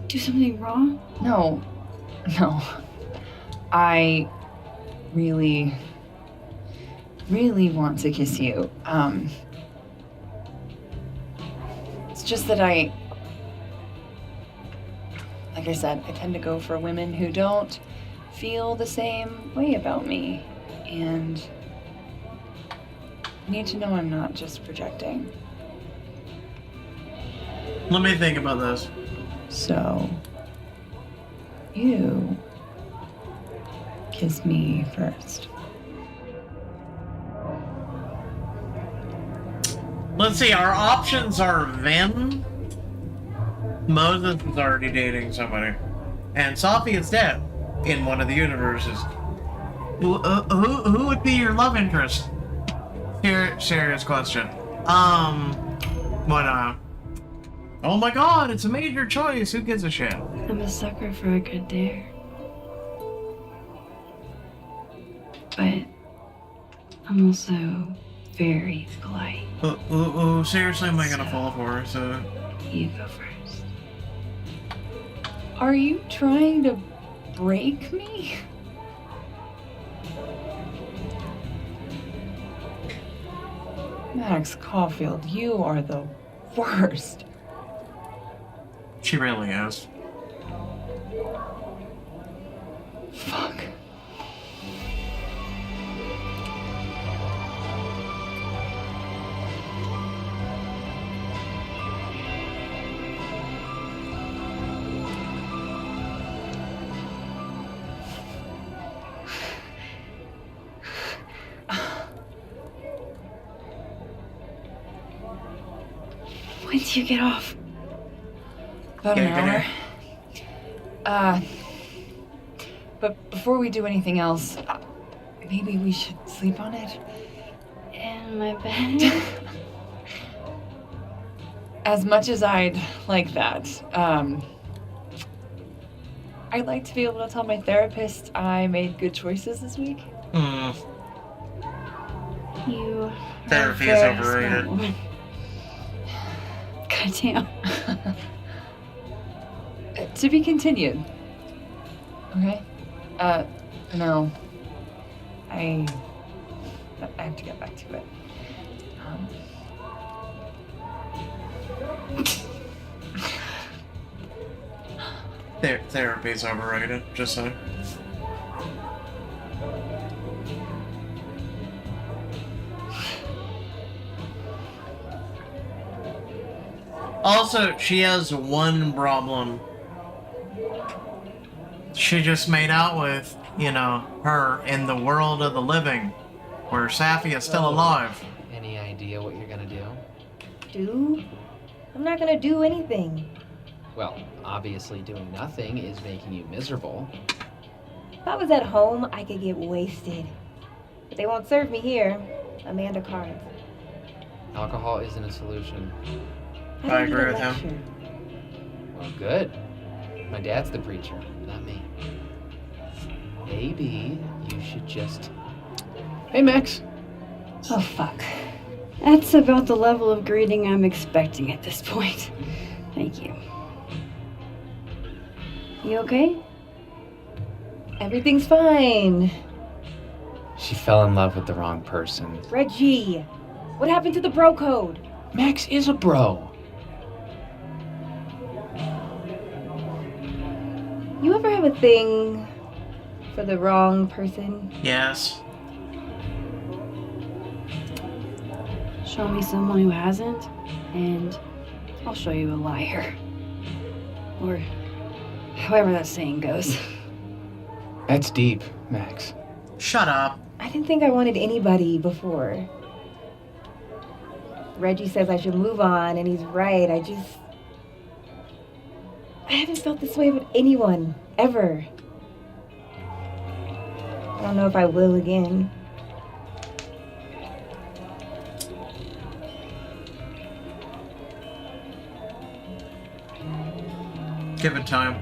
do something wrong? No. I really want to kiss you. It's just that like I said, I tend to go for women who don't feel the same way about me. And you need to know I'm not just projecting. Let me think about this. So, you kiss me first. Let's see, our options are Vin. Moses is already dating somebody. And Safi is dead in one of the universes. Who would be your love interest? Serious question. What, oh my god, it's a major choice. Who gives a shit? I'm a sucker for a good dare. But I'm also very polite. Seriously, am I gonna fall for her? So You go first. Are you trying to break me? Max Caulfield, you are the worst. she really is. Fuck. When do you get off? About an hour. But before we do anything else, maybe we should sleep on it? In my bed? As much as I'd like that, I'd like to be able to tell my therapist I made good choices this week. You Therapy is overrated. Goddamn. To be continued. Okay? No. I have to get back to it. Therapy is overrated, just saying. Also, she has one problem. She just made out with, her in the world of the living, where Safi is still alive. Any idea what you're gonna do? Do? I'm not gonna do anything. Well, obviously doing nothing is making you miserable. If I was at home, I could get wasted. But they won't serve me here. Amanda cards. Alcohol isn't a solution. I agree with him. Well, good. My dad's the preacher, not me. Maybe you should just... Hey, Max. Oh, fuck. That's about the level of greeting I'm expecting at this point. Thank you. You okay? Everything's fine. She fell in love with the wrong person. Reggie, what happened to the bro code? Max is a bro. You ever have a thing for the wrong person? Yes. Show me someone who hasn't, and I'll show you a liar. Or however that saying goes. That's deep, Max. Shut up. I didn't think I wanted anybody before. Reggie says I should move on, and he's right. I haven't felt this way with anyone, ever. I don't know if I will again. Give it time.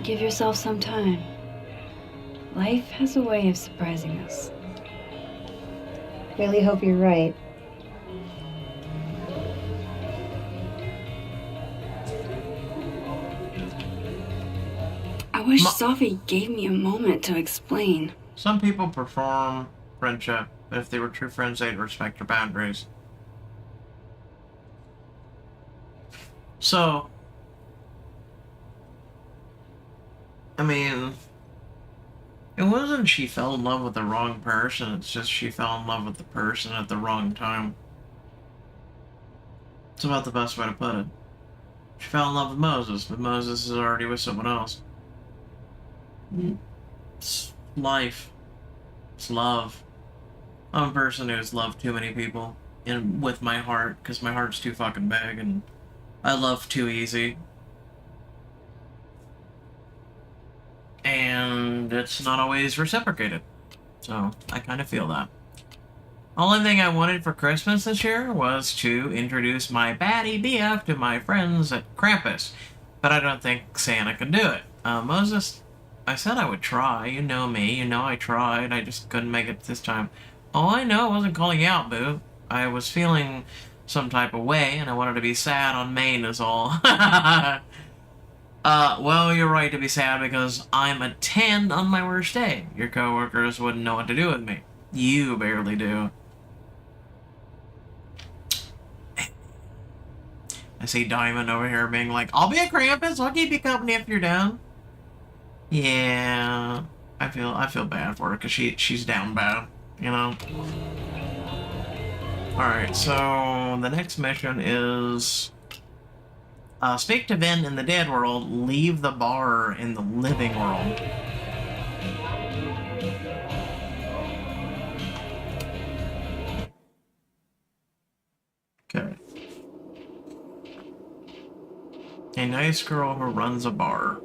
Give yourself some time. Life has a way of surprising us. Really hope you're right. I wish Safi gave me a moment to explain. Some people perform friendship, but if they were true friends, they'd respect your boundaries. So, I mean, it wasn't she fell in love with the wrong person, it's just she fell in love with the person at the wrong time. It's about the best way to put it. She fell in love with Moses, but Moses is already with someone else. It's life. It's love. I'm a person who's loved too many people, and with my heart, because my heart's too fucking big, and I love too easy. And it's not always reciprocated. So, I kind of feel that. Only thing I wanted for Christmas this year was to introduce my baddie BF to my friends at Krampus. But I don't think Santa can do it. Moses, I said I would try. You know me. You know I tried. I just couldn't make it this time. Oh, I know. I wasn't calling you out, boo. I was feeling some type of way, and I wanted to be sad on Maine is all. Well, you're right to be sad because I'm a 10 on my worst day. Your coworkers wouldn't know what to do with me. You barely do. I see Diamond over here being like, I'll be a Krampus, I'll keep you company if you're down. Yeah, I feel bad for her because she's down bad, you know? Alright, so the next mission is speak to Vin in the dead world, leave the bar in the living world. Okay. A nice girl who runs a bar.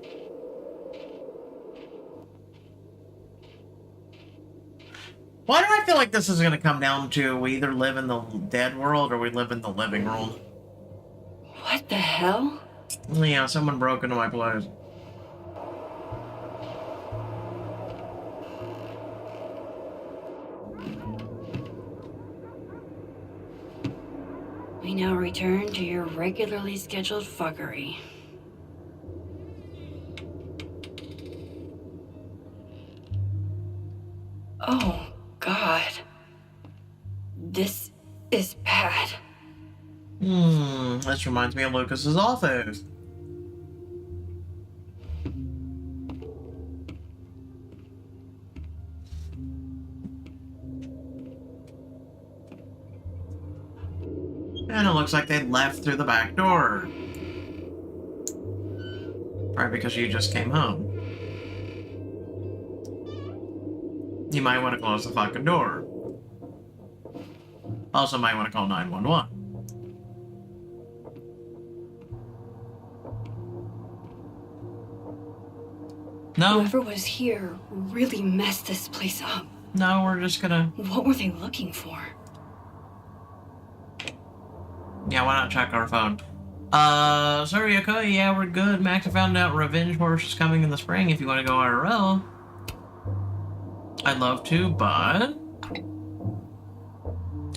Why do I feel like this is going to come down to we either live in the dead world or we live in the living world? What the hell? Yeah, someone broke into my place. We now return to your regularly scheduled fuckery. Oh, God. This is bad. This reminds me of Lucas's office. And it looks like they left through the back door. Probably because you just came home. You might want to close the fucking door. Also might want to call 911. No. Whoever was here really messed this place up. No, we're just gonna... What were they looking for? Yeah, why not check our phone? Sorry, Yoko, yeah, we're good. Max, I found out Revenge Horse is coming in the spring if you want to go IRL. I'd love to, but...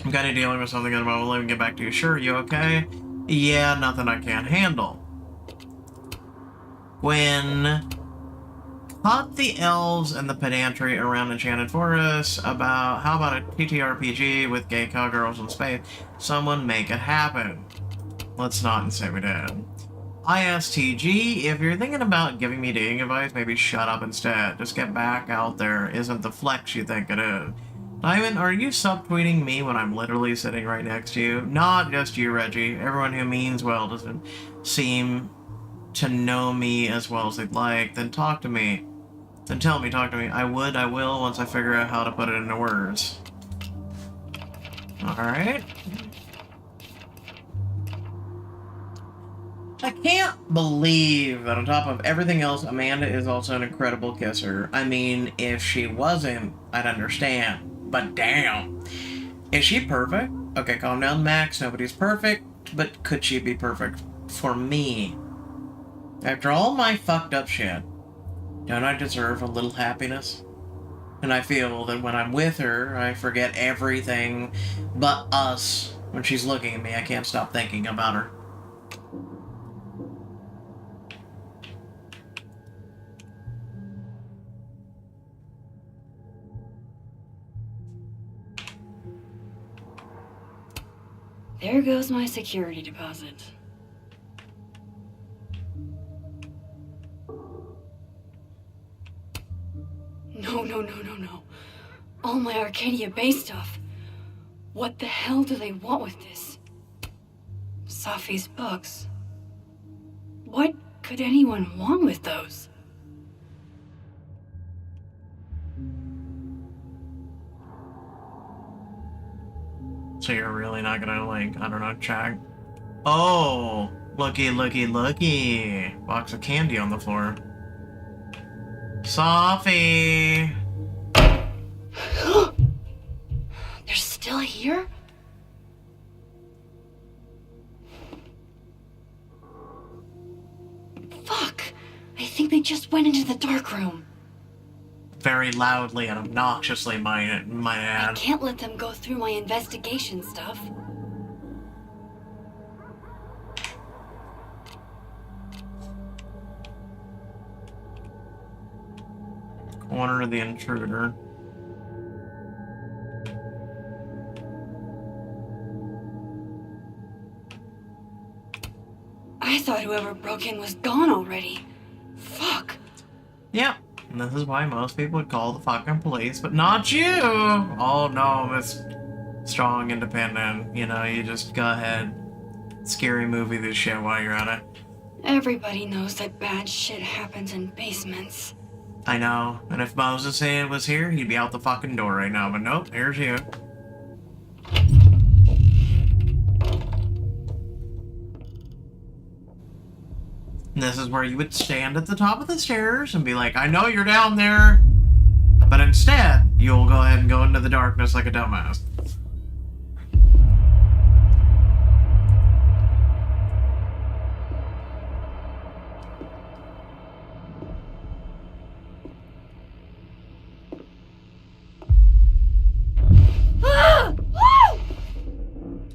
I'm kind of dealing with something at the moment. Let me get back to you. Sure, you okay? Yeah, nothing I can't handle. When... Caught the elves and the pedantry around Enchanted Forest about how about a TTRPG with gay cowgirls in space? Someone make it happen. Let's not say we did. ISTG, if you're thinking about giving me dating advice, maybe shut up instead. Just get back out there. Isn't the flex you think it is. Diamond, are you subtweeting me when I'm literally sitting right next to you? Not just you, Reggie. Everyone who means well doesn't seem to know me as well as they'd like. Then talk to me. Then tell me, talk to me. I will, once I figure out how to put it into words. Alright. I can't believe that on top of everything else, Amanda is also an incredible kisser. I mean, if she wasn't, I'd understand. But damn. Is she perfect? Okay, calm down, Max. Nobody's perfect. But could she be perfect for me? After all my fucked up shit, don't I deserve a little happiness? And I feel that when I'm with her, I forget everything but us. When she's looking at me, I can't stop thinking about her. There goes my security deposit. No. All my Arcadia Bay stuff. What the hell do they want with this? Safi's books. What could anyone want with those? So you're really not gonna, like, I don't know, check? Oh! Looky. Box of candy on the floor. Safi! They're still here? Fuck! I think they just went into the dark room. Very loudly and obnoxiously, might add. I can't let them go through my investigation stuff. Corner the intruder. I thought whoever broke in was gone already. Fuck. Yep. And this is why most people would call the fucking police, but not you! Oh no, Miss Strong Independent. You know, you just go ahead. Scary movie this shit while you're at it. Everybody knows that bad shit happens in basements. I know. And if Moses was here, he'd be out the fucking door right now. But nope, here's you. And this is where you would stand at the top of the stairs and be like, I know you're down there. But instead, you'll go ahead and go into the darkness like a dumbass.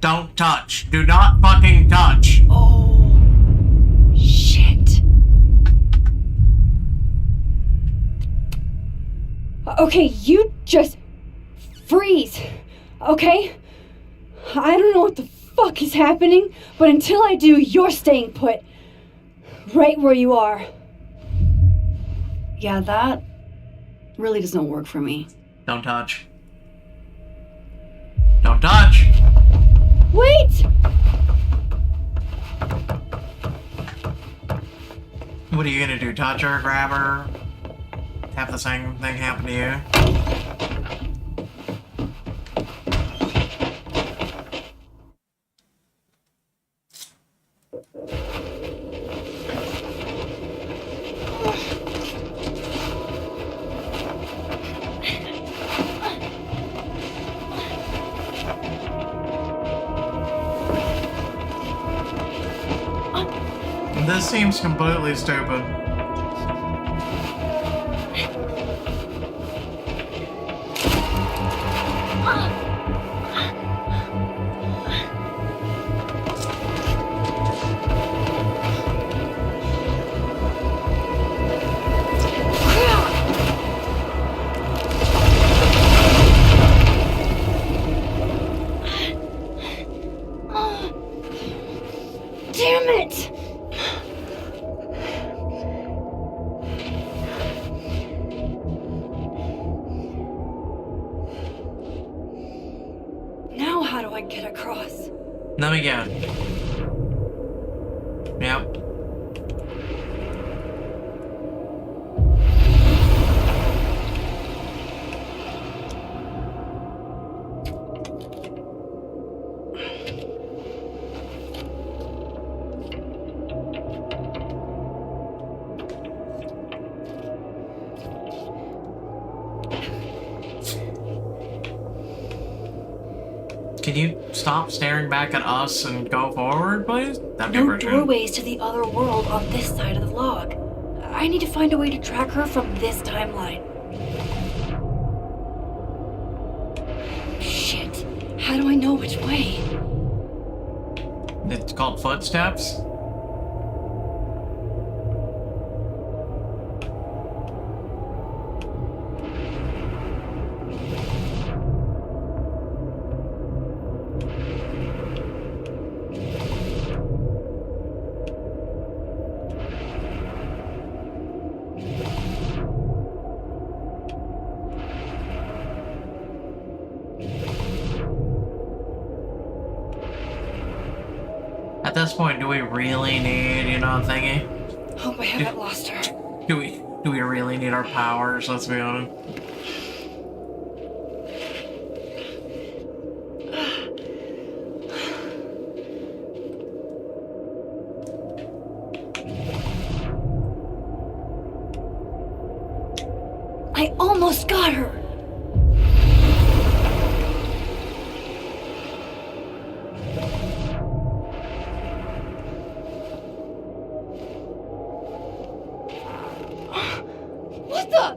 Don't touch. Do not fucking touch. Oh, shit. Okay, you just freeze, okay? I don't know what the fuck is happening, but until I do, you're staying put. Right where you are. Yeah, that really doesn't work for me. Don't touch. Don't touch. Wait! What are you gonna do? Touch her, grab her? Have the same thing happen to you? This seems completely stupid. Damn it! Now how do I get across? Let me get. Yep. Can you stop staring back at us and go forward, please? That'd be No appreciated. doorways to the other world on this side of the log. I need to find a way to track her from this timeline. Shit. How do I know which way? It's called footsteps. At this point, do we really need, you know, thingy? Hope I haven't lost her. Do we really need our powers? Let's be honest. I almost got her! What the?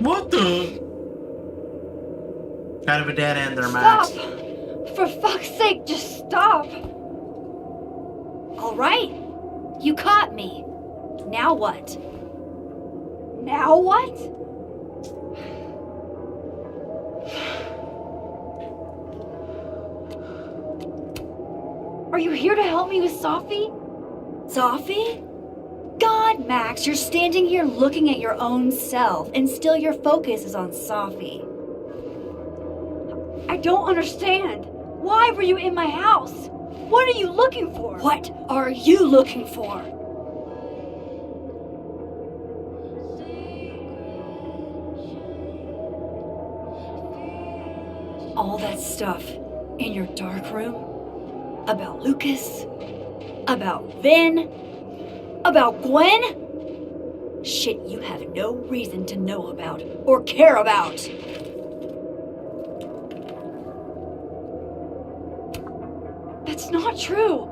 What the? Kind of a dead end there, Stop! Max. For fuck's sake, just stop! Alright, you caught me. Now what? Now what? Are you here to help me with Safi? Safi? God, Max, you're standing here looking at your own self, and still your focus is on Safi. I don't understand. Why were you in my house? What are you looking for? What are you looking for? All that stuff in your dark room about Lucas, about Vin, about Gwen? Shit you have no reason to know about or care about. That's not true.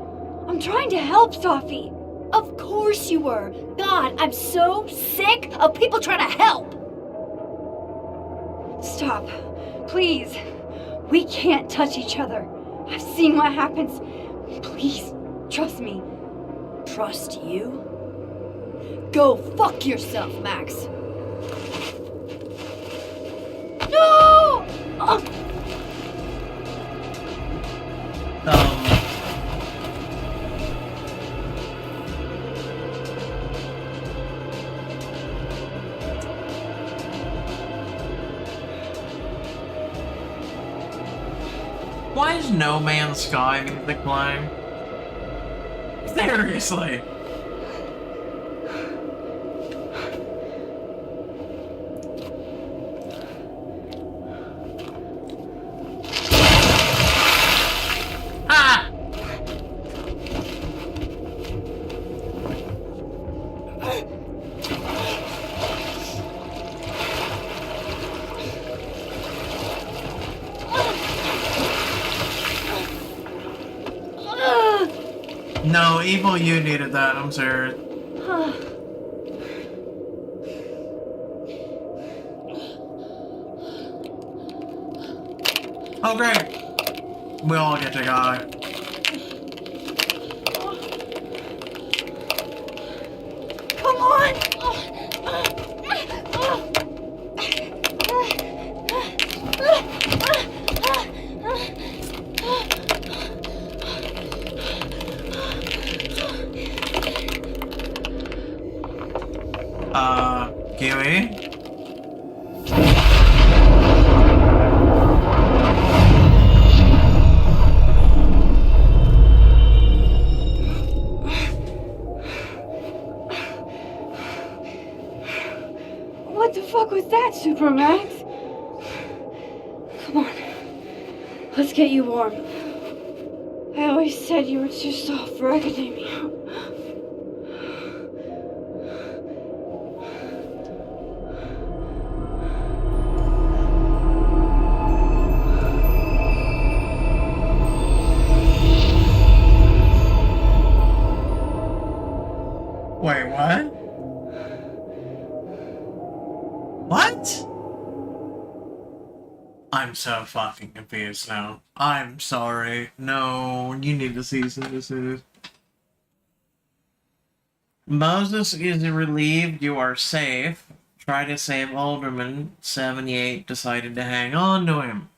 I'm trying to help Safi. Of course you were. God, I'm so sick of people trying to help. Stop. Please. We can't touch each other. I've seen what happens. Please, trust me. Trust you? Go fuck yourself, Max. No! Why is No Man's Sky music playing? Seriously. Ah! No, evil you needed that, I'm serious. Oh great! We all get to go. Come on! Kiwi? What the fuck was that, Supermax? Come on. Let's get you warm. I always said you were too soft for academia. What? I'm so fucking confused now. I'm sorry. No, you need to cease and desist. Moses is relieved you are safe. Try to save Alderman. 78 decided to hang on to him.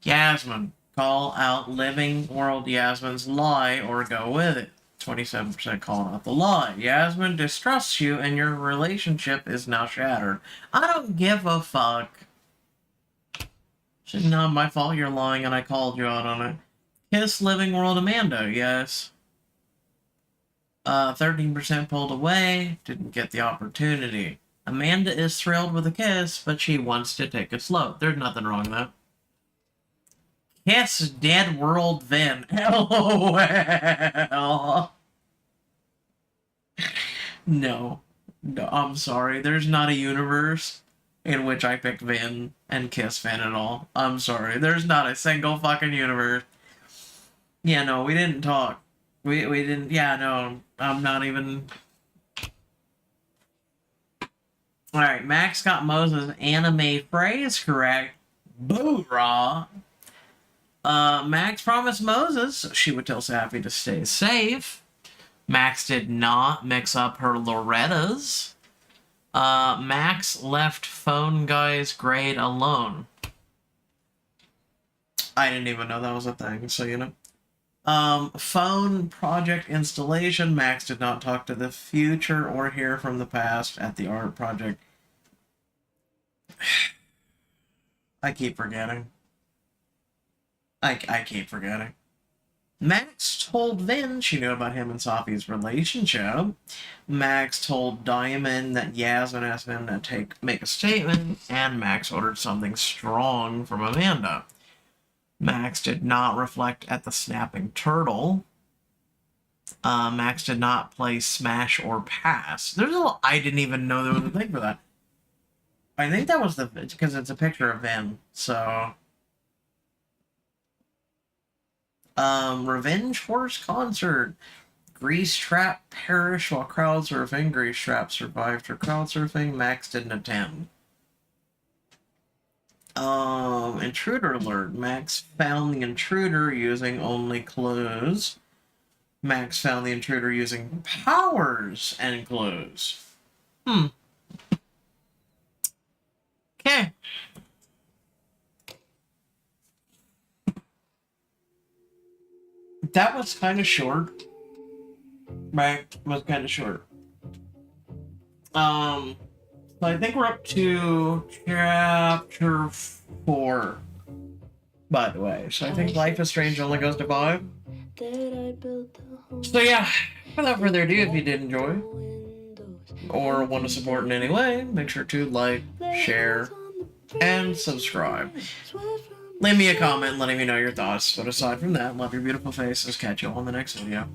Yasmin. Call out Living World Yasmin's lie or go with it. 27% calling out the lie. Yasmin distrusts you and your relationship is now shattered. I don't give a fuck. It's not my fault you're lying and I called you out on it. Kiss Living World Amanda, yes. 13% pulled away, didn't get the opportunity. Amanda is thrilled with a kiss, but she wants to take it slow. There's nothing wrong though. Kiss Dead World Vin. LOL. No, I'm sorry. There's not a universe in which I picked Vin and kiss Vin at all. I'm sorry. There's not a single fucking universe. Yeah, no, we didn't talk. We didn't. Yeah, no, I'm not even. Alright, Max got Moses' anime phrase correct. Boo-rah. Max promised Moses she would tell Safi to stay safe. Max did not mix up her Lorettas. Max left phone guy's grade alone. I didn't even know that was a thing, so you know. Phone project installation. Max did not talk to the future or hear from the past at the art project. I keep forgetting. I keep forgetting. Max told Vin she knew about him and Safi's relationship. Max told Diamond that Yasmin asked him to make a statement, and Max ordered something strong from Amanda. Max did not reflect at the snapping turtle. Max did not play smash or pass. There's a I didn't even know there was a thing for that. I think that was because it's a picture of Vin, so. Revenge Horse concert. Grease Trap perished while crowd surfing. Grease Trap survived her crowd surfing. Max didn't attend. Intruder alert. Max found the intruder using only clues. Max found the intruder using powers and clues. Okay. That was kind of short. Right? Was kind of short. So I think we're up to chapter 4, by the way. So I think Life is Strange only goes to 5. So yeah, without further ado, if you did enjoy or want to support in any way, make sure to like, share, and subscribe. Leave me a comment letting me know your thoughts. But aside from that, love your beautiful faces. Catch you all in the next video.